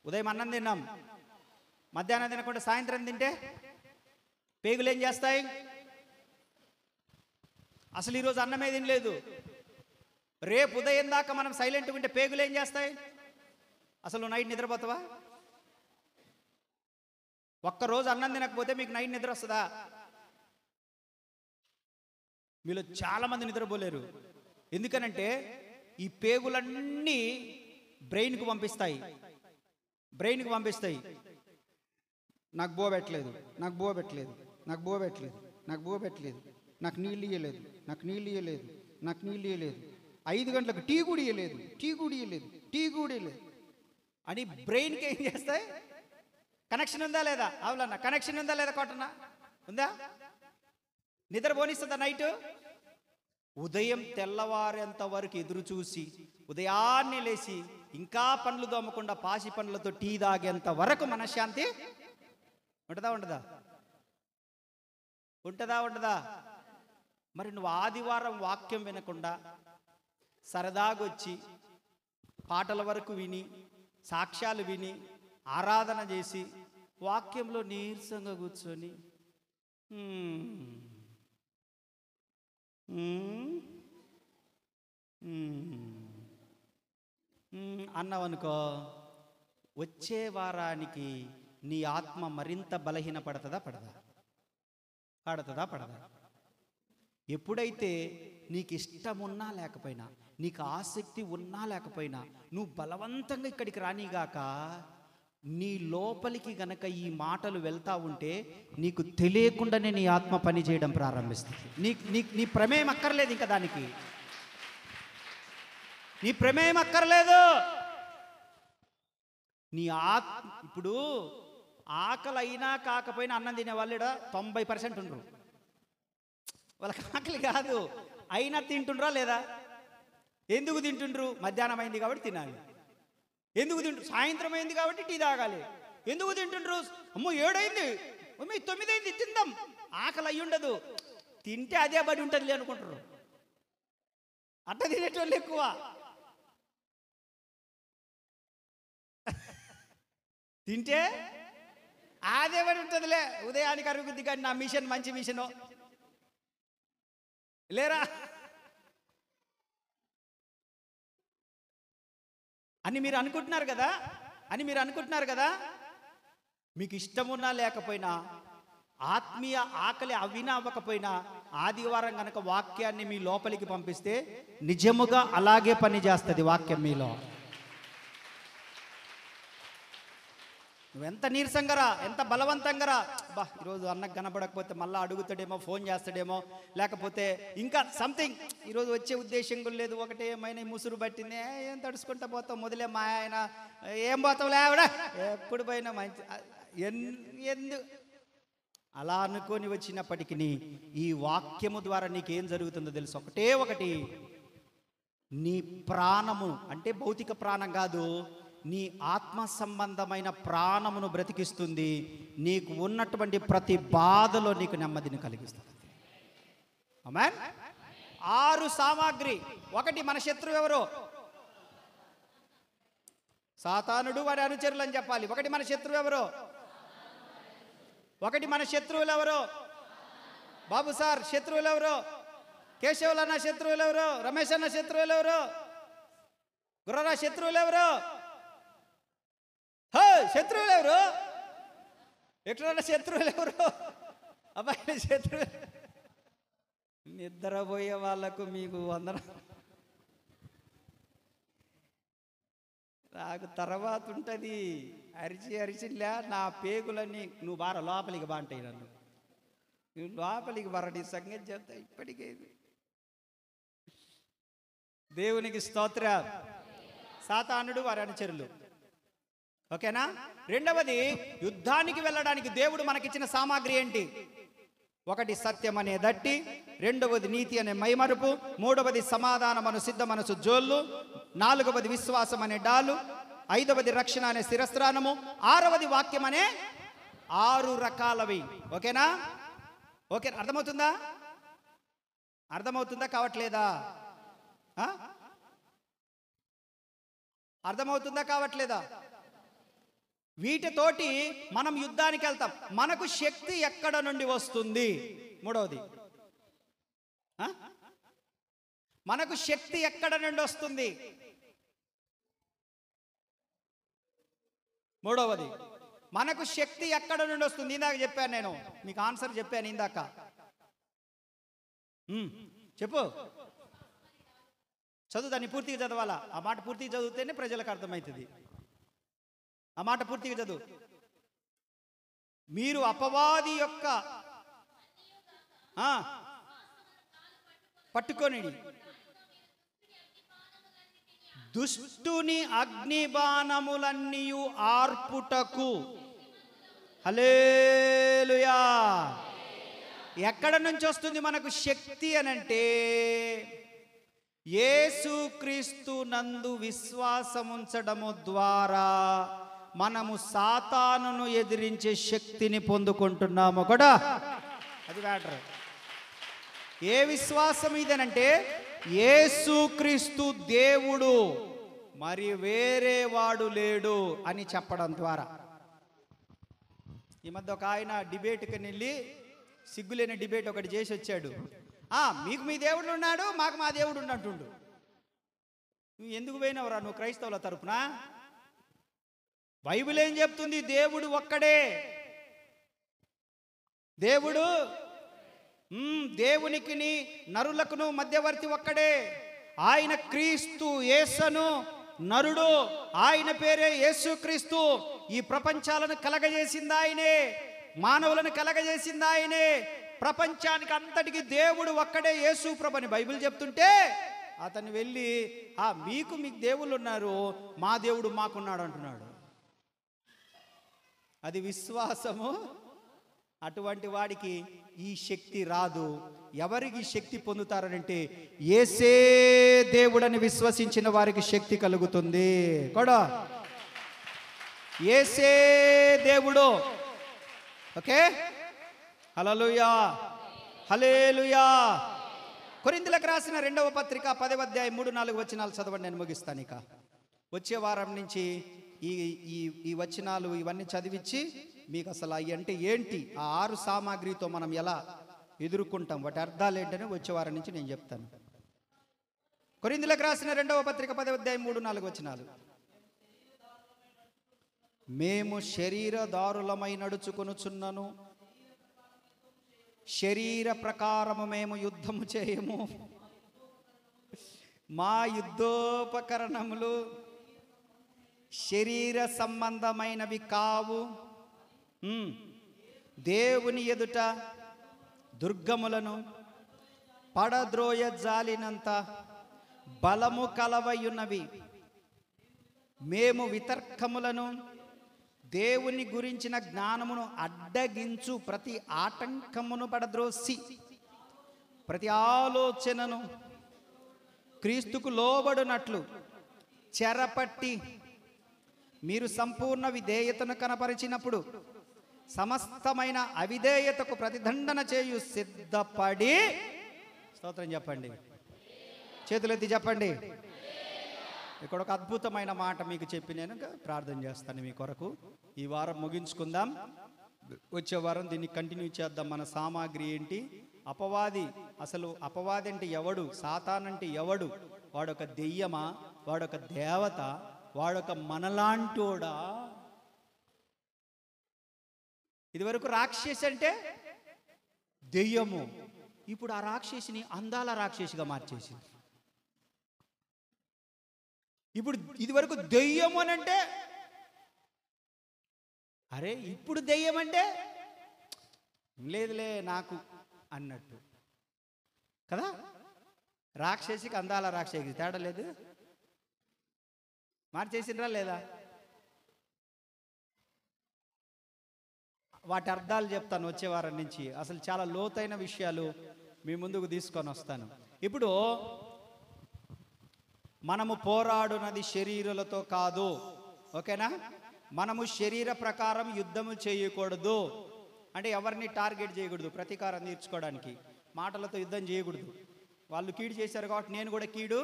ఉదయం అన్నం తిన్నాం, మధ్యాహ్నం తినకుండా సాయంత్రం తింటే పేగులు ఏం చేస్తాయి? అసలు ఈరోజు అన్నమే తినలేదు, రేపు ఉదయం దాకా మనం సైలెంట్గా ఉంటే పేగులు ఏం చేస్తాయి? అసలు నువ్వు నైట్ నిద్రపోతావా? ఒక్కరోజు అన్నం తినకపోతే మీకు నైట్ నిద్ర వస్తుందా? మీలో చాలామంది నిద్రపోలేరు. ఎందుకనంటే ఈ పేగులన్నీ బ్రెయిన్కు పంపిస్తాయి. నాకు బో పెట్టలేదు, నాకు బో పెట్టలేదు, నాకు బో పెట్టలేదు, నాకు బో పెట్టలేదు, నాకు నీళ్ళు ఇయ్యలేదు, నాకు నీళ్ళు ఇయ్యలేదు, నాకు నీళ్ళు ఇయ్యలేదు, 5 గంటలకు టీ కూడా ఇయ్యలేదు, టీ కూడా ఇయ్యలేదు, టీ కూడా ఇయ్యలేదు అని బ్రెయిన్కి ఏం చేస్తాయి? కనెక్షన్ ఉందా లేదా? అవులన్నా, కనెక్షన్ ఉందా లేదా? కొట్టనా ఉందా? నిద్ర పోనిస్తుందా నైట్? ఉదయం తెల్లవారేంత వరకు ఎదురు చూసి ఉదయాన్నే లేచి ఇంకా పండ్లు దోమకుండా పాసి పండ్లతో టీ తాగేంత వరకు మనశ్శాంతి ఉంటుందా? ఉంటుందా? మరి నువ్వు ఆదివారం వాక్యం వినకుండా సరదాగొచ్చి పాటల వరకు విని, సాక్ష్యాలు విని, ఆరాధన చేసి, వాక్యంలో నీరసంగా కూర్చొని అన్నావనుకో, వచ్చే వారానికి నీ ఆత్మ మరింత బలహీన పడదా? ఎప్పుడైతే నీకు ఇష్టం ఉన్నా లేకపోయినా, నీకు ఆసక్తి ఉన్నా లేకపోయినా, నువ్వు బలవంతంగా ఇక్కడికి రానిగాక నీ లోపలికి గనక ఈ మాటలు వెళ్తా ఉంటే నీకు తెలియకుండానే నీ ఆత్మ పని చేయడం ప్రారంభిస్తుంది. నీ ప్రమేయం అక్కర్లేదు, ఇంకా దానికి నీ ప్రమేయం అక్కర్లేదు. నీ ఆత్మ ఇప్పుడు ఆకలి అయినా కాకపోయినా అన్నం తినే వాళ్ళు 90% ఉండరు. వాళ్ళకి ఆకలి కాదు, అయినా తింటుండ్రా లేదా? ఎందుకు తింటుండ్రు? మధ్యాహ్నం అయింది కాబట్టి తినాలి. ఎందుకు తింటారు? సాయంత్రం అయింది కాబట్టి టీ తాగాలి. ఎందుకు తింటుండ్రు? అమ్మో 7 అయింది, 9 అయింది, తిందాం. ఆకలి అయ్యి ఉండదు, తింటే అదే బడి ఉంటుంది అనుకుంటారు. అట్ట తినేటోళ్ళు ఎక్కువ. తింటే అదే బడి ఉంటుందిలే, ఉదయానికి అరుగుద్ది కానీ నా మిషన్ మంచి మిషను లేరా అని మీరు అనుకుంటున్నారు కదా. మీకు ఇష్టమున్నా లేకపోయినా, ఆత్మీయ ఆకలి అవినా అవ్వకపోయినా, ఆదివారం కనుక వాక్యాన్ని మీ లోపలికి పంపిస్తే నిజముగా అలాగే పని చేస్తుంది వాక్యం మీలో. నువ్వెంత నీరసంగా, ఎంత బలవంతంగా బా ఈరోజు అన్నకు కనపడకపోతే మళ్ళీ అడుగుతాడేమో, ఫోన్ చేస్తాడేమో, లేకపోతే ఇంకా సంథింగ్ ఈరోజు వచ్చే ఉద్దేశం కూడా లేదు, ఒకటే ఏమైనా ముసురు పట్టింది, ఏం తడుచుకుంటా పోతాం, మొదలే మా ఆయన ఏం పోతావు లేవడా, ఎప్పుడు పోయినా మంచి ఎందు అలా అనుకొని వచ్చినప్పటికీ ఈ వాక్యము ద్వారా నీకేం జరుగుతుందో తెలుసు. ఒకటి నీ ప్రాణము, అంటే భౌతిక ప్రాణం కాదు, నీ ఆత్మ సంబంధమైన ప్రాణమును బ్రతికిస్తుంది. నీకు ఉన్నటువంటి ప్రతి బాధలో నీకు నెమ్మదిని కలిగిస్తుంది. ఆమేన్. 6 సామాగ్రి. 1 మన శత్రువు ఎవరు? సాతానుడు వారి అనుచరులు అని చెప్పాలి. 1 మన శత్రువు ఎవరు? 1 మన శత్రువులు ఎవరు? బాబు సార్ శత్రువులు ఎవరు? కేశవులు అన్న శత్రువులు ఎవరు? రమేష్ అన్న శత్రువులు ఎవరు? గుర్రరా శత్రువులు ఎవరు? శత్రువులు ఎవరు? ఎట్లా శత్రువులు ఎవరు? అబ్బాయి శత్రువులు. నిద్రపోయే వాళ్ళకు మీకు వందన. నాకు తర్వాత ఉంటుంది అరిచిలే నా పేగులన్నీ నువ్వు బార లోపలికి బాంటాయి, నన్ను నువ్వు లోపలికి బరడి సంగతి చెప్తా ఇప్పటికే. దేవునికి స్తోత్ర. సాతానుడు వారి అనుచరులు. ఓకేనా? 2వది, యుద్ధానికి వెళ్ళడానికి దేవుడు మనకిచ్చిన సామాగ్రి ఏంటి? 1 సత్యం అనే దట్టి, 2వది నీతి అనే మైమరుపు, 3వది సమాధానం అను సిద్ధ మనసు జోళ్ళు, 4వది విశ్వాసం అనే డాలు, 5వది రక్షణ అనే శిరస్త్రానము, 6వది వాక్యం అనే 6 రకాలవి. ఓకేనా? ఓకే, అర్థమవుతుందా? అర్థమవుతుందా కావట్లేదా? అర్థమవుతుందా కావట్లేదా? వీటితోటి మనం యుద్ధానికి వెళ్తాం. మనకు శక్తి ఎక్కడ నుండి వస్తుంది? 3వది, మనకు శక్తి ఎక్కడ నుండి వస్తుంది? 3వది, మనకు శక్తి ఎక్కడ నుండి వస్తుంది? ఇందాక చెప్పాను, నేను మీకు ఆన్సర్ చెప్పాను ఇందాక. చెప్పు, చదువు, దాన్ని పూర్తిగా చదవాలా. ఆ మాట పూర్తిగా చదివితేనే ప్రజలకు అర్థమవుతుంది. ఆ మాట పూర్తిగా చదువు. మీరు అపవాది యొక్క పట్టుకొని దుష్టుని అగ్నిబాణములన్నీ ఆర్పుటకు. హల్లెలూయా. ఎక్కడ నుంచి వస్తుంది మనకు శక్తి అనంటే, యేసుక్రీస్తు నందు విశ్వాసముంచడము ద్వారా మనము సాతానును ఎదిరించే శక్తిని పొందుకుంటున్నాము కూడా. అది మ్యాటర్. ఏ విశ్వాసం ఇదేనంటే, యేసుక్రీస్తు దేవుడు, మరి వేరే వాడు లేడు అని చెప్పడం ద్వారా. ఈ మధ్య ఒక ఆయన డిబేట్కి వెళ్ళి సిగ్గులేని డిబేట్ ఒకటి చేసి వచ్చాడు. మీకు మీ దేవుడు ఉన్నాడు, మాకు మా దేవుడు ఉన్నట్టుండు. నువ్వు ఎందుకు పోయినవరా నువ్వు క్రైస్తవుల తరపున? బైబిల్ ఏం చెప్తుంది? దేవుడు ఒక్కడే. దేవుడు దేవునికి నరులకును మధ్యవర్తి ఒక్కడే. ఆయన క్రీస్తు యేసను నరుడు. ఆయన పేరే యేసుక్రీస్తు. ఈ ప్రపంచాలను కలగజేసింది ఆయనే, మానవులను కలగజేసింది ఆయనే. ప్రపంచానికి అంతటికి దేవుడు ఒక్కడే యేసు ప్రభు అని బైబిల్ చెప్తుంటే, అతను వెళ్ళి మీకు దేవుళ్ళు ఉన్నారు, మా దేవుడు మాకున్నాడు అంటున్నాడు. అది విశ్వాసము. అటువంటి వాడికి ఈ శక్తి రాదు. ఎవరికి శక్తి పొందుతారనంటే, యేసే దేవుడని విశ్వసించిన వారికి శక్తి కలుగుతుంది కూడా. యేసే దేవుడు. ఓకే, హల్లెలూయా, హల్లెలూయా. కొరింథీయులకు రాసిన 2వ పత్రిక 10వ అధ్యాయం 3-4 వచనాలు చదవండి, నేను ముగిస్తాను. ఇక వచ్చే వారం నుంచి ఈ వచనాలు ఇవన్నీ చదివించి మీకు అసలు అవి అంటే ఏంటి, ఆ 6 సామాగ్రితో మనం ఎలా ఎదుర్కొంటాం, వాటి అర్థాలు ఏంటని వచ్చే వారం నుంచి నేను చెప్తాను. కొరింథీయులకు రాసిన 2వ పత్రిక 10వ అధ్యాయం 3-4 వచనాలు. మేము శరీరదారులమై నడుచుకొనుచున్నను, శరీర ప్రకారము మేము యుద్ధము చేయము. మా యుద్ధోపకరణములు శరీర సంబంధమైనవి కావు, దేవుని ఎదుట దుర్గములను పడద్రోయ జాలినంత బలము కలవయున్నవి. మేము వితర్కములను, దేవుని గురించిన జ్ఞానమును అడ్డగించు ప్రతి ఆటంకమును పడద్రోసి, ప్రతి ఆలోచనను క్రీస్తుకు లోబడునట్లు చెరపట్టి, మీరు సంపూర్ణ విధేయతను కనపరిచినప్పుడు సమస్తమైన అవిధేయతకు ప్రతిదండన చేయు సిద్ధపడి, స్తోత్రం చెప్పండి, చేతులెత్తి చెప్పండి. ఇక్కడ ఒక అద్భుతమైన మాట మీకు చెప్పి నేను ప్రార్థన చేస్తాను మీ కొరకు. ఈ వారం ముగించుకుందాం, వచ్చే వారం దీన్ని కంటిన్యూ చేద్దాం. మన సామాగ్రి ఏంటి? అపవాది. అసలు అపవాది అంటే ఎవడు? సాతాన్ అంటే ఎవడు? వాడొక దెయ్యమా? వాడొక దేవత? వాడొక మనలాంటోడా? ఇదివరకు రాక్షసి అంటే దెయ్యము, ఇప్పుడు ఆ రాక్షసిని అందాల రాక్షసిగా మార్చేసింది. ఇప్పుడు ఇదివరకు దెయ్యము అని అంటే, అరే ఇప్పుడు దెయ్యం అంటే లేదులే నాకు అన్నట్టు కదా. రాక్షసికి అందాల రాక్షసికి తేడా లేదు, మార్చేసిండ్రా లేదా? వాటి అర్థాలు చెప్తాను వచ్చే వారం నుంచి. అసలు చాలా లోతైన విషయాలు మీ ముందుకు తీసుకొని వస్తాను. ఇప్పుడు మనము పోరాడునది శరీరులతో కాదు, ఓకేనా? మనము శరీర ప్రకారం యుద్ధము చేయకూడదు. అంటే ఎవరిని టార్గెట్ చేయకూడదు, ప్రతీకారం తీర్చుకోవడానికి మాటలతో యుద్ధం చేయకూడదు. వాళ్ళు కీడు చేశారు కాబట్టి నేను కూడా కీడు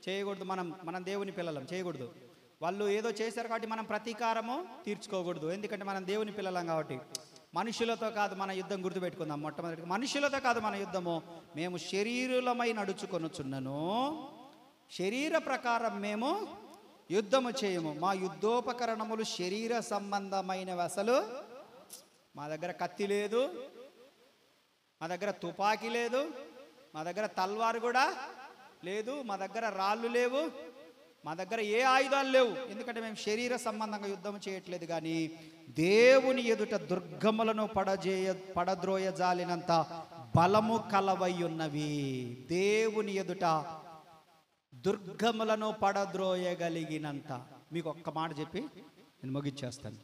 చేయకూడదు. మనం దేవుని పిల్లలం, చేయకూడదు. వాళ్ళు ఏదో చేశారు కాబట్టి మనం ప్రతీకారము తీర్చుకోకూడదు, ఎందుకంటే మనం దేవుని పిల్లలం కాబట్టి. మనుషులతో కాదు మన యుద్ధం, గుర్తుపెట్టుకుందాం. మొట్టమొదటి మనుషులతో కాదు మన యుద్ధము. మేము శరీరులమై నడుచుకొనుచున్నను, శరీర ప్రకారం మేము యుద్ధము చేయము. మా యుద్ధోపకరణములు శరీర సంబంధమైనవి. అసలు మా దగ్గర కత్తి లేదు, మా దగ్గర తుపాకీ లేదు, మా దగ్గర తల్వారు కూడా లేదు, మా దగ్గర రాళ్ళు లేవు, మా దగ్గర ఏ ఆయుధాలు లేవు. ఎందుకంటే మేము శరీర సంబంధంగా యుద్ధం చేయట్లేదు, కానీ దేవుని ఎదుట దుర్గములను పడద్రోయ జాలినంత బలము కలవై ఉన్నవి. దేవుని ఎదుట దుర్గములను పడద్రోయగలిగినంత. మీకు ఒక్క మాట చెప్పి నేను ముగిచ్చేస్తాను.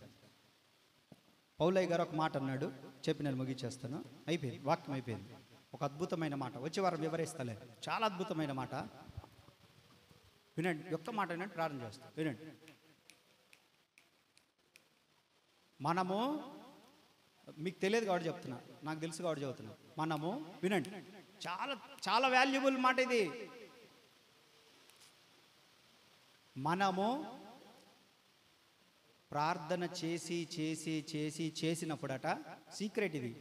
పౌలయ్య గారు ఒక మాట అన్నాడు, చెప్పి నేను ముగిచ్చేస్తాను. అయిపోయింది, వాక్యం అయిపోయింది. ఒక అద్భుతమైన మాట వచ్చే వారం వివరిస్తలే, చాలా అద్భుతమైన మాట. వినండి, ఒక్క మాట వినండి, ప్రార్థన చేస్తాను. వినండి. మనము, మీకు తెలియదు కాబట్టి చెప్తున్నా, నాకు తెలుసు కాబట్టి చెబుతున్నా. మనము వినండి, చాలా చాలా వాల్యుబుల్ మాట ఇది. మనము ప్రార్థన చేసి చేసి చేసి చేసినప్పుడట, సీక్రెట్ ఇది,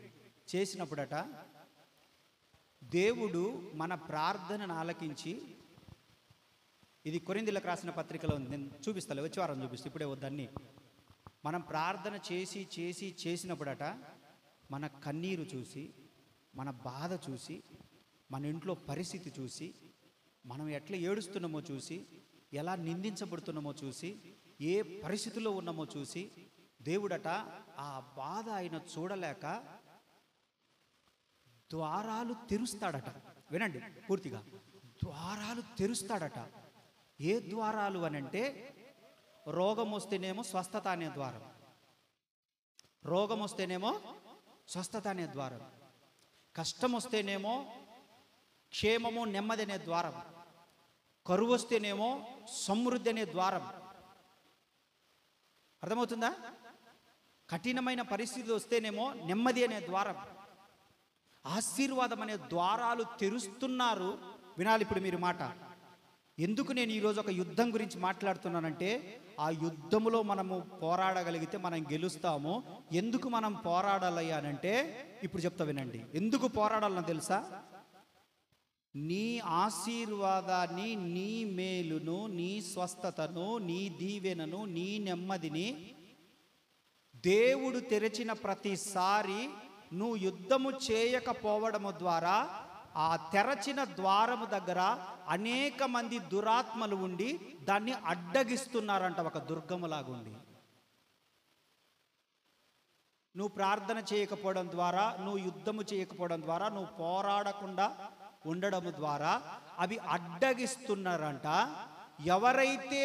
చేసినప్పుడట దేవుడు మన ప్రార్థనను ఆలకించి, ఇది కొరింథీయులకు రాసిన పత్రికలో ఉంది, నేను చూపిస్తాను, వచ్చే వారం చూపిస్తాను, ఇప్పుడే వద్దన్నీ. మనం ప్రార్థన చేసి చేసి చేసినప్పుడట మన కన్నీరు చూసి, మన బాధ చూసి, మన ఇంట్లో పరిస్థితి చూసి, మనం ఎట్లా ఏడుస్తున్నామో చూసి, ఎలా నిందించబడుతున్నామో చూసి, ఏ పరిస్థితుల్లో ఉన్నామో చూసి, దేవుడట ఆ బాధ ఆయన చూడలేక ద్వారాలు తెరుస్తాడట. వినండి పూర్తిగా, ద్వారాలు తెరుస్తాడట. ఏ ద్వారాలు అనంటే, రోగం వస్తేనేమో స్వస్థత అనే ద్వారం, రోగం వస్తేనేమో స్వస్థత అనే ద్వారం, కష్టం వస్తేనేమో క్షేమము నెమ్మది అనే ద్వారం, కరువు వస్తేనేమో సమృద్ధి అనే ద్వారం. అర్థమవుతుందా? కఠినమైన పరిస్థితులు వస్తేనేమో నెమ్మది అనే ద్వారం, ఆశీర్వాదం అనే ద్వారాలు తెరుస్తున్నారు. వినాలి ఇప్పుడు మీరు మాట. ఎందుకు నేను ఈరోజు ఒక యుద్ధం గురించి మాట్లాడుతున్నానంటే, ఆ యుద్ధములో మనము పోరాడగలిగితే మనం గెలుస్తాము. ఎందుకు మనం పోరాడాలి అనంటే, ఇప్పుడు చెప్తా వినండి. ఎందుకు పోరాడాలని తెలుసా? నీ ఆశీర్వాదాన్ని, నీ మేలును, నీ స్వస్థతను, నీ దీవెనను, నీ నెమ్మదిని దేవుడు తెరిచిన ప్రతిసారి నువ్వు యుద్ధము చేయకపోవడము ద్వారా ఆ తెరచిన ద్వారము దగ్గర అనేక మంది దురాత్మలు ఉండి దాన్ని అడ్డగిస్తున్నారంట, ఒక దుర్గములాగుండి. నువ్వు ప్రార్థన చేయకపోవడం ద్వారా, నువ్వు యుద్ధము చేయకపోవడం ద్వారా, నువ్వు పోరాడకుండా ఉండడం ద్వారా అవి అడ్డగిస్తున్నారంట. ఎవరైతే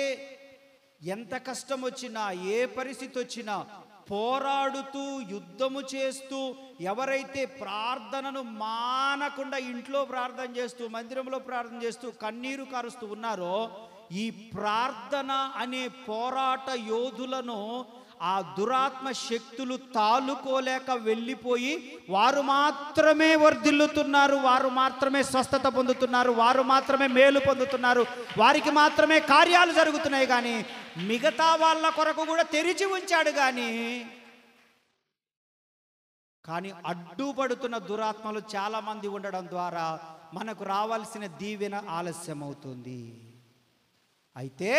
ఎంత కష్టం వచ్చినా, ఏ పరిస్థితి వచ్చినా పోరాడుతూ యుద్ధము చేస్తూ, ఎవరైతే ప్రార్థనను మానకుండా ఇంట్లో ప్రార్థన చేస్తూ, మందిరంలో ప్రార్థన చేస్తూ, కన్నీరు కారుస్తూ ఉన్నారో, ఈ ప్రార్థన అనే పోరాట యోధులను ఆ దురాత్మ శక్తులు తాలుకోలేక వెళ్ళిపోయి వారు మాత్రమే వర్ధిల్లుతున్నారు, వారు మాత్రమే స్వస్థత పొందుతున్నారు, వారు మాత్రమే మేలు పొందుతున్నారు, వారికి మాత్రమే కార్యాలు జరుగుతున్నాయి. కానీ మిగతా వాళ్ళ కొరకు కూడా తెరిచి ఉంచాడు. కానీ అడ్డుపడుతున్న దురాత్మలు చాలా మంది ఉండడం ద్వారా మనకు రావాల్సిన దీవెన ఆలస్యం అవుతుంది. అయితే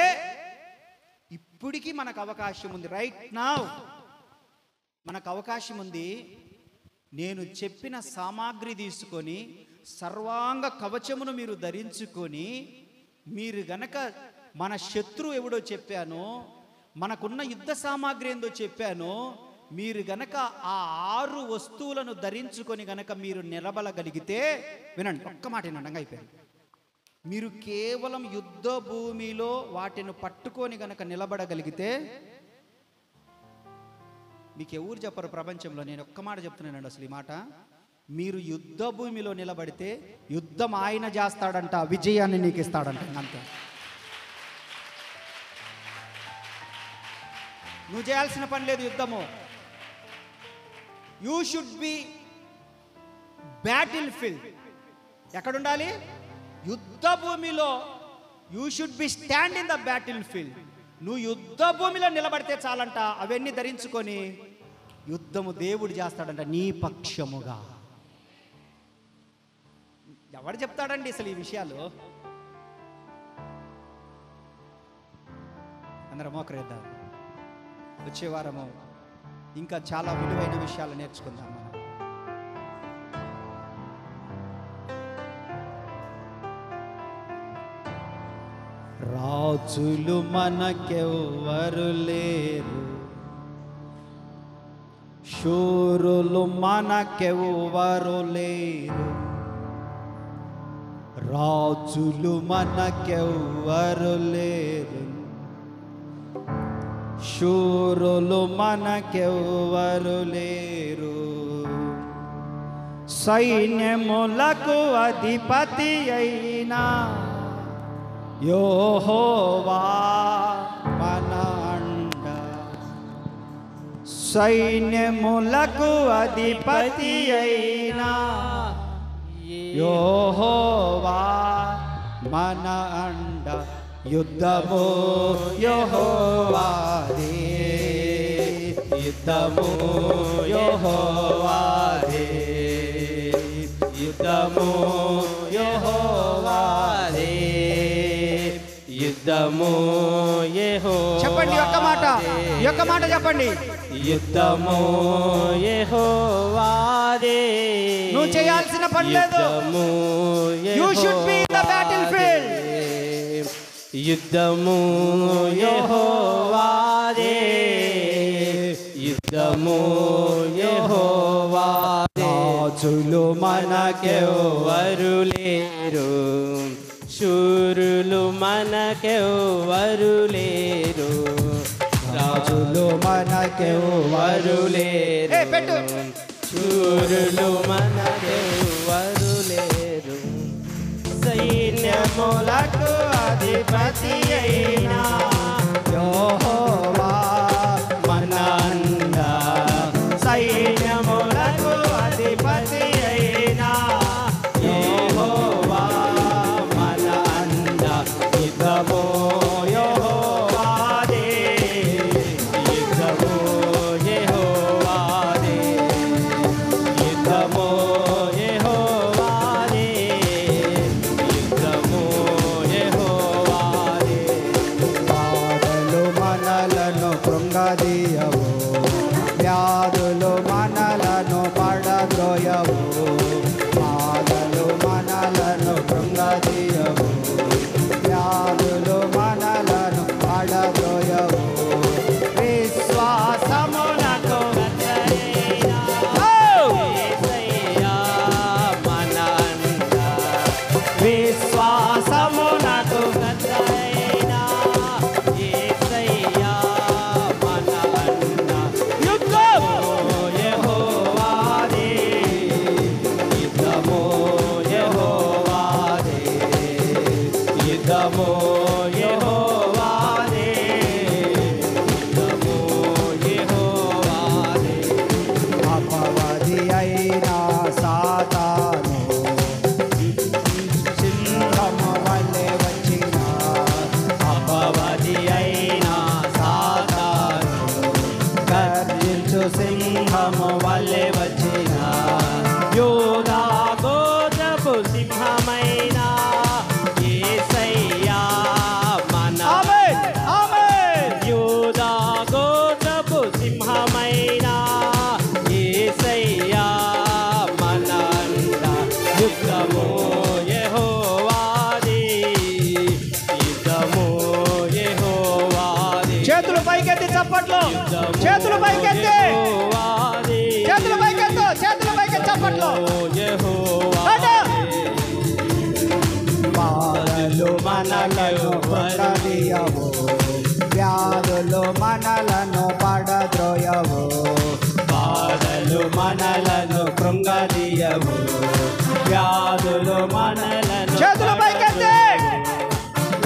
ఇప్పటికీ మనకు అవకాశం ఉంది. రైట్ నౌ మనకు అవకాశం ఉంది. నేను చెప్పిన సామాగ్రి తీసుకొని, సర్వాంగ కవచమును మీరు ధరించుకొని, మీరు గనక మన శత్రువు ఎవడో చెప్పాను, మనకున్న యుద్ధ సామాగ్రి ఏందో చెప్పాను, మీరు గనక ఆ 6 వస్తువులను ధరించుకొని గనక మీరు నిలబడగలిగితే, వినండి, ఒక్క మాట వినండి, అయిపోయింది. మీరు కేవలం యుద్ధ భూమిలో వాటిని పట్టుకొని గనక నిలబడగలిగితే, మీకు ఎవరు చెప్పరు ప్రపంచంలో, నేను ఒక్క మాట చెప్తున్నానండి. అసలు ఈ మాట, మీరు యుద్ధ భూమిలో నిలబడితే యుద్ధం ఆయన చేస్తాడంట, విజయాన్ని నీకు ఇస్తాడంట. అంతే. నువ్వు చేయాల్సిన పని లేదు యుద్ధము. You should be battle field. ఎక్కడుండాలి? యుద్ధ భూమిలో. You should be stand in the battle field. నువ్వు యుద్ధ భూమిలో నిలబడితే చాలంట, అవన్నీ ధరించుకొని యుద్ధము దేవుడు చేస్తాడంట నీ పక్షముగా. ఎవరు చెప్తాడండి అసలు ఈ విషయాలు? అందరం మోకరిద్దాం. వచ్చే వారము ఇంకా చాలా విలువైన విషయాలు నేర్చుకుందాం. రాజులు మనకెవ్వరు లేరు, శూరులు మనకెవ్వరు లేరు. రాజులు మనకెవ్వరు లేరు, శూరులు మనకెవ్వరు లేరు. సైన్యములకు అధిపతి అయినా యెహోవా మన అండ. సైన్యములకు అధిపతి అయినా యెహోవా మన అండ. యుద్ధము యెహోవాదే, యుద్ధము యెహోవాదే, యుద్ధము యెహోవాదే, యుద్ధము యెహోవాదే. చెప్పండి ఒక్క మాట, ఒక్క మాట చెప్పండి. యుద్ధము యెహోవాదే. నువ్వు చేయాల్సిన పని లేదు. You should be in the battle field. యుద్ధము యెహోవాదే, యుద్ధము యెహోవాదే. రాజులు మనకెవ్వరు లేరు, శూరులు మనకెవ్వరు లేరు. రాజులు మనకెవ్వరు లేరు, శూరులు మనకెవ్వరు లేరు. సైన్యములకు అధిపతి అయినా యెహోవా మన అండ. సైన్యములకు అధిపతి అయినా యెహోవా మన అండ. యుద్ధము యెహోవాదే, యుద్ధము యెహోవాదే, యుద్ధము యెహోవాదే, యుద్ధము యెహోవాదే. వ్యాధులు మనలను పడద్రోయవు, బాధలు మనలను కృంగదీయవు, వ్యాధులు మనలను పడద్రోయవు. విశ్వాసమునకు విశ్వాసమునకు అపవాది అయిన సాతాను సింహము వలె వచ్చిన, అపవాది అయిన సాతాను గర్జించు సింహము వలె వచ్చిన, యూదా గోత్రపు సింహమైన యేసయ్యా మన యూదా గోత్రపు సింహమైన యేసయ్యా మన అండ. యుద్ధము యెహోవాది, యుద్ధము యెహోవాది. చేతులు పైకెత్తి చప్పట్లు, చేతులు పైకెత్తి, చేతులు పైకెత్తు, చేతులు పైకెత్తి చప్పట్లు. బాధలు మనలను పడదీయవు, వ్యాధులు మనలను పడద్రోయవు, బాధలు మనలను కృంగదీయవు, వ్యాధులు మనలను. చేతులు పైకెత్తి.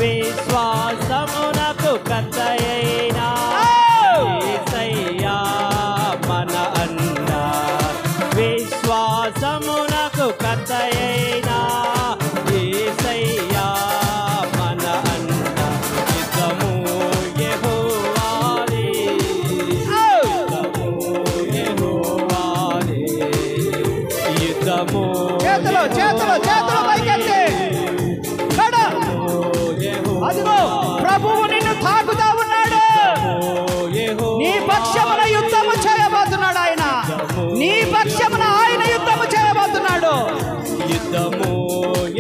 విశ్వాసమునకు కర్తయైనా యేసయ్యా మన అండ, విశ్వాసమునకు కర్తయైనా యేసయ్యా మన అండ. యుద్ధము యెహోవాది, యుద్ధము యెహోవాది, యుద్ధము. చేతులు చేతులు చేతులు పైకెత్తి. అదిగో ప్రభువు నిన్ను తాకుతా ఉన్నాడు, నీ పక్షమున యుద్ధము చేయబోతున్నాడు ఆయన, నీ పక్షమున ఆయన యుద్ధము చేయబోతున్నాడు. యుద్ధము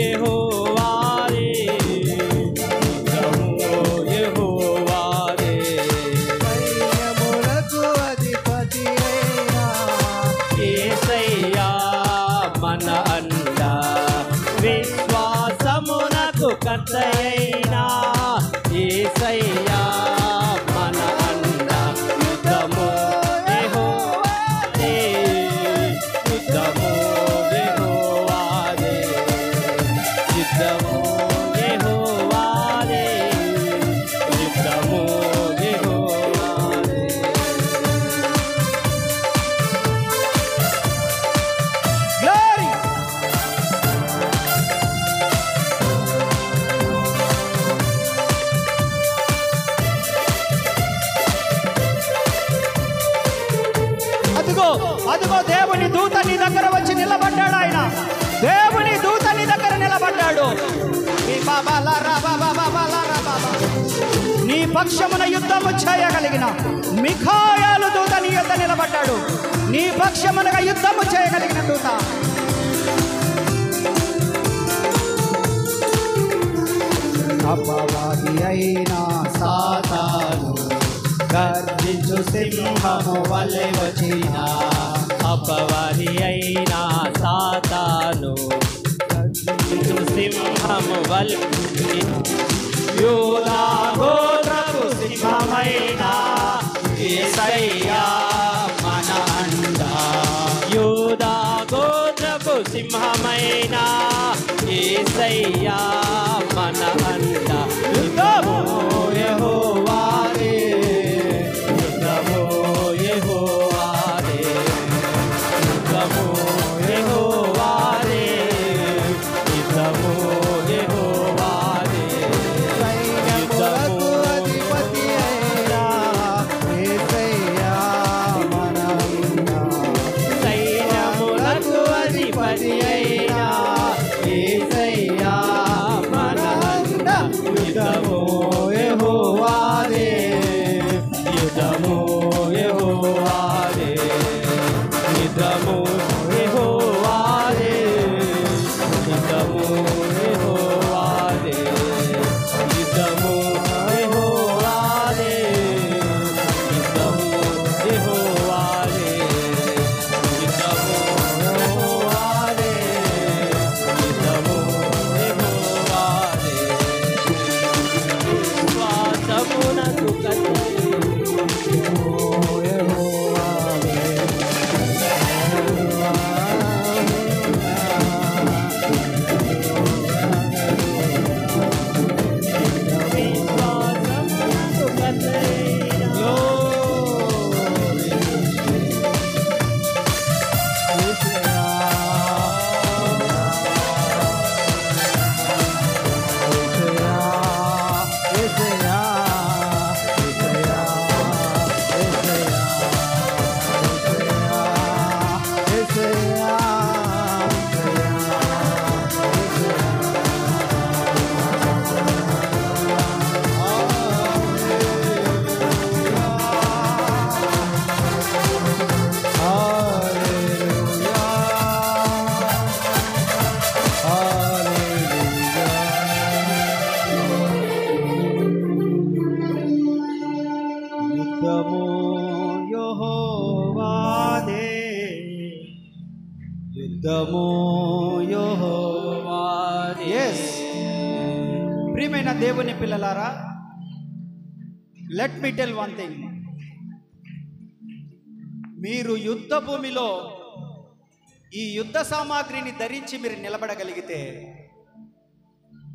యెహోవాది, యుద్ధము యెహోవాది. సైన్యములకు అధిపతి అయిన యేసయ్యా మన అండ, విశ్వాసమునకు కర్తయైన యేసయ్యా మన అండ. యుద్ధము యెహోవాది, యుద్ధము యెహోవాది, యుద్ధము యెహోవాది, యుద్ధము యెహోవాది. గ్లోరీ. అదిగో అదిగో దేవుని దూత నీ దగ్గర వచ్చి నిలబడ్డాడు ఆయన, దేవుని దూత నీ దగ్గర నిలబడ్డాడు. నీ పక్షమున యుద్ధము చేయగలిగిన మిఖాయాలు దూత నీ యొద్ద నిలబడ్డాడు, నీ పక్షమునగా యుద్ధము చేయగలిగిన దూత. అపవాది అయిన సాతాను గర్జించు సింహము వలె వచ్చిన, అపవాది అయిన సాతాను గర్జించు సింహము వలె, యూదా గోత్రపు సింహమైన యేసయ్యా మన అండ, యూదా గోత్రపు సింహమైన యేసయ్యా మన అండ. యుద్ధము యెహోవాది, యుద్ధము యెహోవాది, యుద్ధము యెహోవాది, యుద్ధము యెహోవాది. సైన్యములకు అధిపతి అయిన యేసయ్యా మన అండ, సైన్యములకు అధిపతి అయిన యేసయ్యా యెహోవాదే, యుద్ధము యెహోవాదే. ఎస్, ప్రియమైన దేవుని పిల్లలారా, let me tell one thing. మీరు యుద్ధ భూమిలో ఈ యుద్ధ సామాగ్రిని ధరించి మీరు నిలబడగలిగితే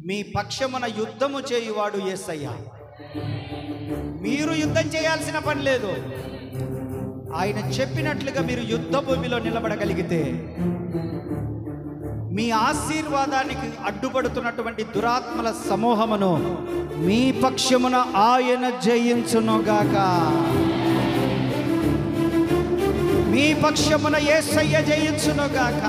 మీ పక్షమున యుద్ధము చేయువాడు యేసయ్య. మీరు యుద్ధం చేయాల్సిన పని లేదు. ఆయన చెప్పినట్లుగా మీరు యుద్ధ భూమిలో నిలబడగలిగితే మీ ఆశీర్వాదానికి అడ్డుపడుతున్నటువంటి దురాత్మల సమూహమును మీ పక్షమున ఆయన జయించునుగాక. మీ పక్షమున యేసయ్య జయించునుగాక.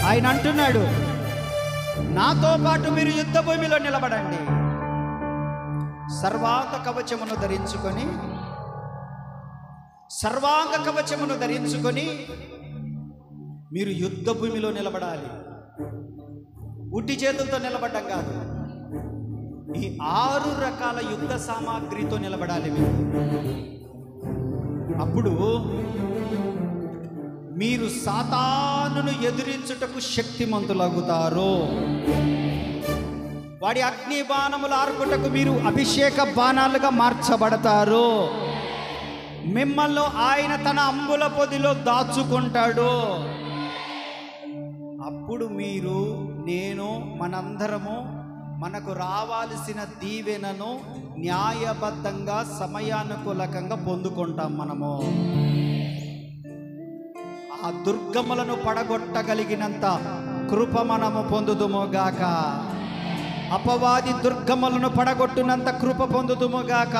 ఆయన అంటున్నాడు, నాతో పాటు మీరు యుద్ధ భూమిలో నిలబడండి. సర్వాంగ కవచమును ధరించుకొని, సర్వాంగ కవచమును ధరించుకొని మీరు యుద్ధ భూమిలో నిలబడాలి. ఉట్టి చేతులతో నిలబడ్డం కాదు, ఈ 6 రకాల యుద్ధ సామాగ్రితో నిలబడాలి మీరు. అప్పుడు మీరు సాతానును ఎదిరించుటకు శక్తిమంతులగుతారు. వాడి అగ్ని బాణములు ఆర్పుటకు మీరు అభిషేక బాణాలుగా మార్చబడతారు. మిమ్మల్ని ఆయన తన అంబుల పొదిలో దాచుకుంటాడు. అప్పుడు మీరు, నేను, మనందరము మనకు రావాల్సిన దీవెనను న్యాయబద్ధంగా సమయానుకూలకంగా పొందుకుంటాం. మనము ఆ దుర్గములను పడగొట్టగలిగినంత కృప మనము పొందుదుముగాక. అపవాది దుర్గములను పడగొట్టినంత కృప పొందుదుముగాక.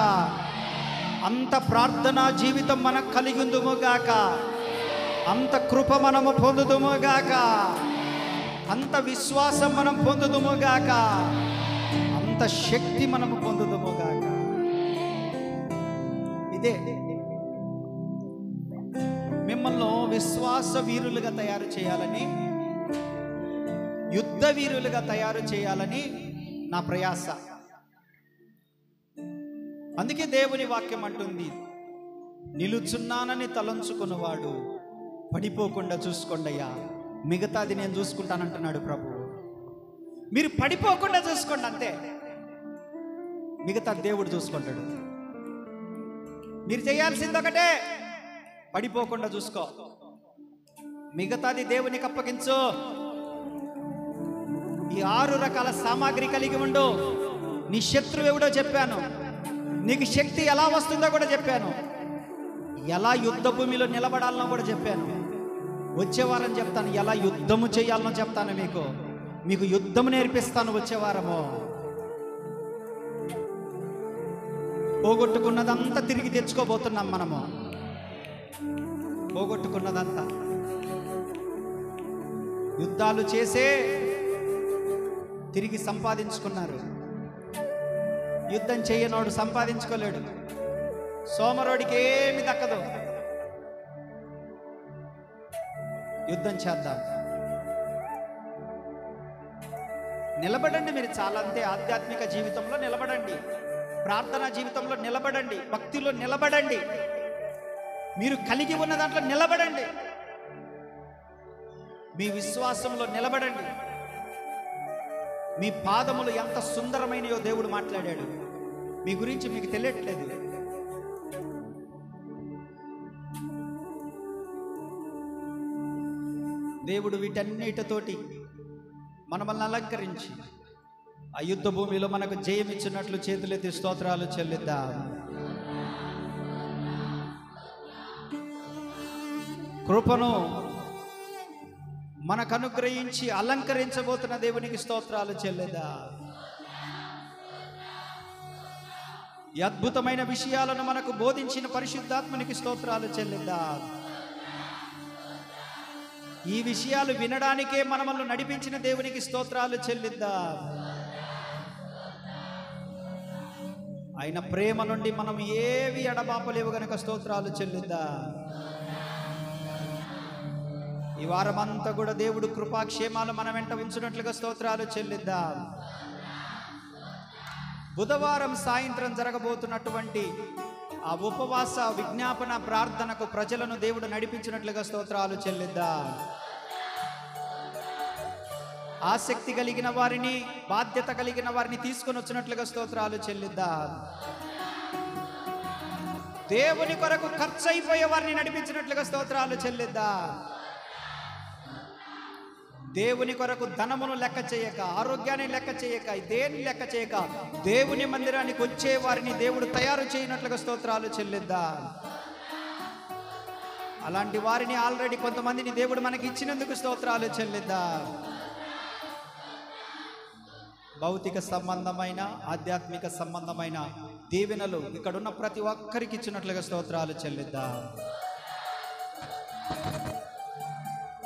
అంత ప్రార్థనా జీవితం మనకు కలిగిందుముగాక. అంత కృప మనము పొందుదుముగాక. అంత విశ్వాసం మనం పొందుదుముగాక. అంత శక్తి మనము పొందుదుముగాక. ఇదే మిమ్మల్ని విశ్వాస వీరులుగా తయారు చేయాలని, యుద్ధ వీరులుగా తయారు చేయాలని నా ప్రయాస. అందుకే దేవుని వాక్యం అంటుంది, నిలుచున్నానని తలంచుకున్నవాడు పడిపోకుండా చూసుకోండియ్యా, మిగతాది నేను చూసుకుంటానంటున్నాడు ప్రభు. మీరు పడిపోకుండా చూసుకోండి, అంతే. మిగతా దేవుడు చూసుకుంటాడు. మీరు చేయాల్సింది ఒకటే, పడిపోకుండా చూసుకో. మిగతాది దేవునికి అప్పగించు. ఈ 6 రకాల సామాగ్రి కలిగి ఉండు. నీ శత్రువు ఎవడో చెప్పాను, నీకు శక్తి ఎలా వస్తుందో కూడా చెప్పాను, ఎలా యుద్ధ భూమిలో నిలబడాలనో కూడా చెప్పాను. వచ్చే వారం చెప్తాను, ఎలా యుద్ధము చేయాలనో చెప్తాను. మీకు యుద్ధం నేర్పిస్తాను వచ్చే వారము. పోగొట్టుకున్నదంతా తిరిగి తెచ్చుకోబోతున్నాం మనము. పోగొట్టుకున్నదంతా యుద్ధాలు చేసే తిరిగి సంపాదించుకున్నారు. యుద్ధం చేయనోడు సంపాదించుకోలేడు. సోమరోడికి ఏమి దక్కదు. యుద్ధం చేద్దాం. నిలబడండి. మీరు చాలా, అంతే. ఆధ్యాత్మిక జీవితంలో నిలబడండి, ప్రార్థనా జీవితంలో నిలబడండి, భక్తిలో నిలబడండి, మీరు కలిగి ఉన్న దాంట్లో నిలబడండి, మీ విశ్వాసంలో నిలబడండి. మీ పాదములు ఎంత సుందరమైనయో దేవుడు మాట్లాడాడు. మీ గురించి మీకు తెలియట్లేదు. దేవుడు వీటన్నిటితోటి మనల్ని అలంకరించి ఆ యుద్ధ భూమిలో మనకు జయమిచ్చినట్లు చేతులెత్తి స్తోత్రాలు చెల్లిద్దాం. కృపను మనకు అనుగ్రహించి అలంకరించబోతున్న దేవునికి స్తోత్రాలు చెల్లిద్దాం. ఈ అద్భుతమైన విషయాలను మనకు బోధించిన పరిశుద్ధాత్మనికి స్తోత్రాలు చెల్లిద్దాం. ఈ విషయాలు వినడానికే మనల్ని నడిపించిన దేవునికి స్తోత్రాలు చెల్లిద్దాం. ఆయన ప్రేమ నుండి మనం ఏవి ఎడబాపలేవు గనుక స్తోత్రాలు చెల్లిద్దాం. ఈ వారమంతా కూడా దేవుడు కృపాక్షేమాలు మన వెంట ఉంచినట్లుగా స్తోత్రాలు చెల్లిద్దాం. బుధవారం సాయంత్రం జరగబోతున్నటువంటి ఆ ఉపవాస విజ్ఞాపన ప్రార్థనకు ప్రజలను దేవుడు నడిపించినట్లుగా స్తోత్రాలు చెల్లిద్దాం. ఆసక్తి కలిగిన వారిని, బాధ్యత కలిగిన వారిని తీసుకొని వచ్చినట్లుగా స్తోత్రాలు చెల్లిద్దాం. దేవుని కొరకు ఖర్చు అయిపోయే వారిని నడిపించినట్లుగా స్తోత్రాలు చెల్లిద్దాం. దేవుని కొరకు ధనమును లెక్క చేయక, ఆరోగ్యాన్ని లెక్క చేయక, దేన్ని లెక్క చేయక దేవుని మందిరానికి వచ్చే వారిని దేవుడు తయారు చేయనట్లుగా స్తోత్రాలు చెల్లిద్దాం. అలాంటి వారిని ఆల్రెడీ కొంతమందిని దేవుడు మనకి ఇచ్చినందుకు స్తోత్రాలు చెల్లిద్దాం. భౌతిక సంబంధమైన, ఆధ్యాత్మిక సంబంధమైన దీవెనలు ఇక్కడున్న ప్రతి ఒక్కరికి ఇచ్చినట్లుగా స్తోత్రాలు చెల్లిద్దాం.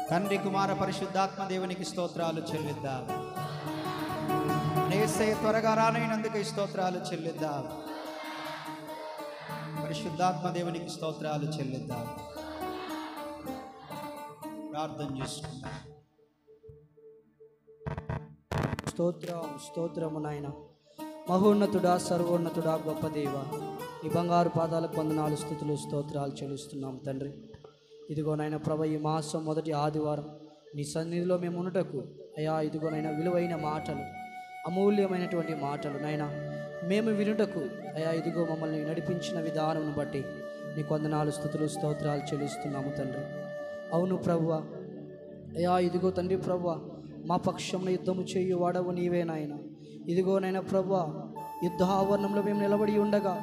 తండ్రి, కుమార, పరిశుద్ధాత్మ దేవునికి స్తోత్రాలు చెల్లిద్దాం. యేసయ్య త్వరగా రానైనందుకు స్తోత్రాలు చెల్లిద్దాం. పరిశుద్ధాత్మ దేవునికి స్తోత్రాలు చెల్లిద్దాం. ప్రార్థన చేసుకుందాం. స్తోత్రము నాయన, మహోన్నతుడా, సర్వోన్నతుడా, గొప్ప దేవ, ఈ బంగారు పాదాలకు వందనాలు, స్తుతులు, స్తోత్రాలు చెల్లిస్తున్నాం తండ్రి. ఇదిగోనైనా ప్రభు, ఈ మాసం మొదటి ఆదివారం నీ సన్నిధిలో మేము ఉండటకు అయా ఇదిగోనైనా విలువైన మాటలు, అమూల్యమైనటువంటి మాటలు నైనా మేము వినుటకు అయా ఇదిగో మమ్మల్ని నడిపించిన విధానం బట్టి నీకు వందనాలు, స్తుతులు, స్తోత్రాలు చెల్లిస్తున్నాము తండ్రి. అవును ప్రభువా, అయా ఇదిగో తండ్రి ప్రభువా, మా పక్షంలో యుద్ధము చేయువాడవు నీవే నాయన. ఇదిగోనైనా ప్రభువా, యుద్ధ ఆవరణంలో మేము నిలబడి ఉండగా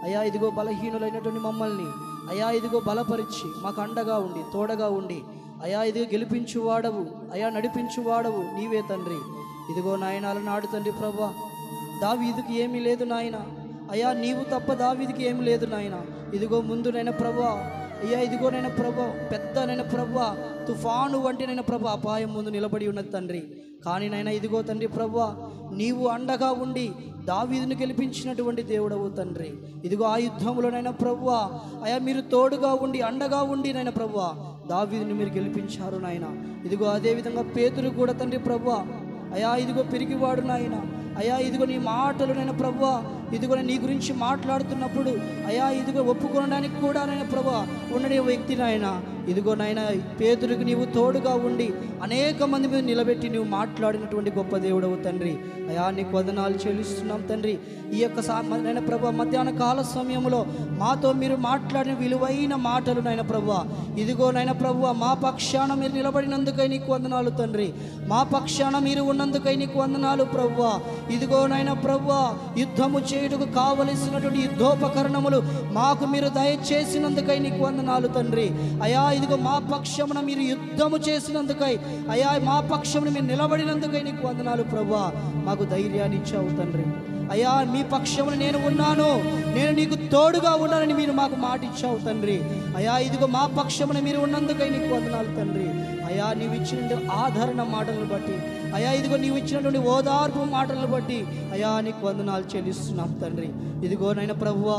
అయా ఇదిగో బలహీనులైనటువంటి మమ్మల్ని అయా ఇదిగో బలపరిచి మాకు అండగా ఉండి, తోడగా ఉండి అయా ఇదిగో గెలిపించువాడవు, అయా నడిపించువాడవు నీవే తండ్రి. ఇదిగో నాయనాల నాడు తండ్రి ప్రభువా, దావీదుకి ఏమీ లేదు నాయన, అయా నీవు తప్ప దావీదుకి ఏమీ లేదు నాయన. ఇదిగో ముందునైనా ప్రభువా, అయ్యా ఇదిగోనైనా ప్రభా, పెద్దనైనా ప్రభా, తుఫాను వంటినైనా ప్రభా అపాయం ముందు నిలబడి ఉన్నది తండ్రి. కానీ నైనా ఇదిగో తండ్రి ప్రభువా, నీవు అండగా ఉండి దావీదును గెలిపించినటువంటి దేవుడవు తండ్రి. ఇదిగో ఆ యుద్ధంలోనైనా ప్రభువా, అయా మీరు తోడుగా ఉండి అండగా ఉండి నైనా ప్రభువా దావీదుని మీరు గెలిపించారు నాయన. ఇదిగో అదేవిధంగా పేతురు కూడా తండ్రి ప్రభువా, అయా ఇదిగో పెరిగివాడు నాయన, అయా ఇదిగో నీ మాటలు నైనా ప్రభువా, ఇదిగో నీ గురించి మాట్లాడుతున్నప్పుడు అయా ఇదిగో ఒప్పుకోవడానికి కూడా నాయన ప్రభువా ఉండని వ్యక్తి నాయన. ఇదిగో నాయన పేతురుకి నీవు తోడుగా ఉండి అనేక మంది మీద నిలబెట్టి నీవు మాట్లాడినటువంటి గొప్ప దేవుడవు తండ్రి. అయా నీకు వందనాలు చెల్లిస్తున్నాం తండ్రి. ఈ యొక్క నాయన ప్రభువా, మధ్యాహ్న కాల సమయంలో మాతో మీరు మాట్లాడిన విలువైన మాటలు నాయన ప్రభువా, ఇదిగో నాయన ప్రభువా మా పక్షాన మీరు నిలబడినందుకై నీకు వందనాలు తండ్రి. మా పక్షాన మీరు ఉన్నందుకై నీకు వందనాలు ప్రభువా. ఇదిగో నాయన ప్రభువా, యుద్ధము చేయుటకు కావలసినటువంటి యుద్ధోపకరణములు మాకు మీరు దయచేసినందుకై నీకు వందనాలు తండ్రి. అయా ఇదిగో మా పక్షమున మీరు యుద్ధము చేసినందుకై, అయా మా పక్షమున మీరు నిలబడినందుకై నీకు వందనాలు ప్రభువా. మాకు ధైర్యాన్ని ఇచ్చావు తండ్రి. అయా మీ పక్షమున నేను ఉన్నాను, నేను నీకు తోడుగా ఉన్నానని మీరు మాకు మాట ఇచ్చావు తండ్రి. అయా ఇదిగో మా పక్షమున మీరు ఉన్నందుకై నీకు వందనాలు తండ్రి. అయా నీవు ఇచ్చిన ఆదరణ మాటలను బట్టి, అయా ఇదిగో నీవు ఇచ్చినటువంటి ఓదార్పు మాటలను బట్టి అయా నీకు వందనాలు చెల్లిస్తున్నాం తండ్రి. ఇదిగో నైనా ప్రభువా,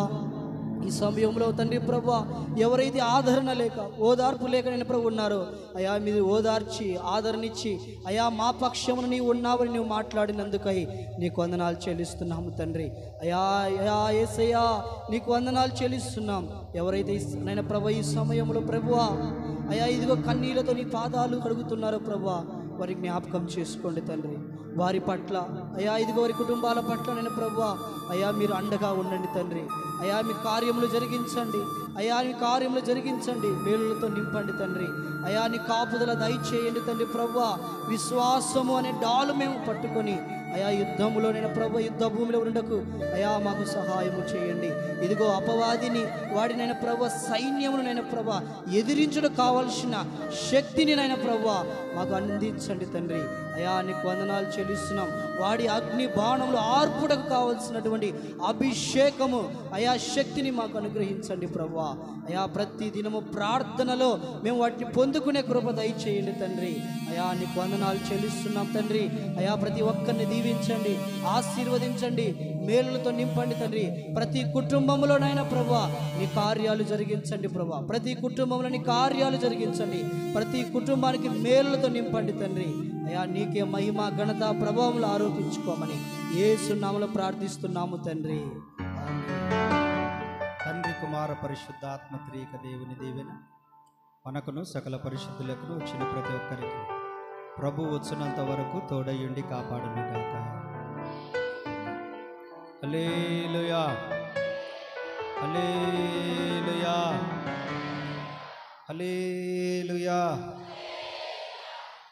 ఈ సమయంలో తండ్రి ప్రభువా, ఎవరైతే ఆదరణ లేక ఓదార్పు లేక నేను ప్రభు ఉన్నారో అయా మీరు ఓదార్చి ఆదరణిచ్చి అయా మా పక్షమును నీవు ఉన్నావని నువ్వు మాట్లాడినందుకై నీకు వందనాలు చెల్లిస్తున్నాము తండ్రి. అయా అయా యేసయ్యా నీకు వందనాలు చెల్లిస్తున్నాం. ఎవరైతే నేను ప్రభు ఈ సమయంలో ప్రభువా అయా ఇదిగో కన్నీళ్లతో నీ పాదాలు కడుగుతున్నారో ప్రభువా, వారి జ్ఞాపకం చేసుకోండి తండ్రి. వారి పట్ల అయా ఇదిగో వారి కుటుంబాల పట్ల నేను ప్రభువా అయా మీరు అండగా ఉండండి తండ్రి. అయా మీ కార్యములు జరిగించండి, అయా నీ కార్యములు జరిగించండి, మేలులతో నింపండి తండ్రి. అయా నీ కాపుదల దయచేయండి తండ్రి ప్రభువా. విశ్వాసము అనే డాలు మేము పట్టుకొని అయా యుద్ధములో నేను ప్రభు యుద్ధ భూమిలో ఉండకు అయా మాకు సహాయము చేయండి. ఇదిగో అపవాదిని వాడినైనా ప్రభు సైన్యమును నైనా ప్రభు ఎదిరించడం కావాల్సిన శక్తిని నైనా ప్రభు మాకు అందించండి తండ్రి. అయా నీకు వందనాలు చెల్లిస్తున్నాం. వాడి అగ్ని బాణములు ఆర్పుటకు కావలసినటువంటి అభిషేకము అయా శక్తిని మాకు అనుగ్రహించండి ప్రభువా. అయా ప్రతి దినము ప్రార్థనలో మేము వాటిని పొందుకునే కృప దయచేయండి తండ్రి. అయా నీకు వందనాలు చెల్లిస్తున్నాం తండ్రి. అయా ప్రతి ఒక్కరిని దీవించండి, ఆశీర్వదించండి, మేలులతో నింపండి తండ్రి. ప్రతి కుటుంబంలోనైనా ప్రభువా నీ కార్యాలు జరిగించండి ప్రభువా. ప్రతి కుటుంబంలో నీ కార్యాలు జరిగించండి. ప్రతి కుటుంబానికి మేలులతో నింపండి తండ్రి. అయా నీ మీకే మహిమ ఘనత ప్రభావములు ఆరోపించుకోమని యేసు నామములో ప్రార్థిస్తున్నాము తండ్రి. తండ్రి కుమార పరిశుద్ధాత్మ త్రియక దేవుని దీవెన మనకును సకల పరిశుద్ధులకు వచ్చిన ప్రతి ఒక్కరికి ప్రభు వచ్చినంత వరకు తోడయుండి కాపాడును గాక. హల్లెలూయా, హల్లెలూయా, హల్లెలూయా.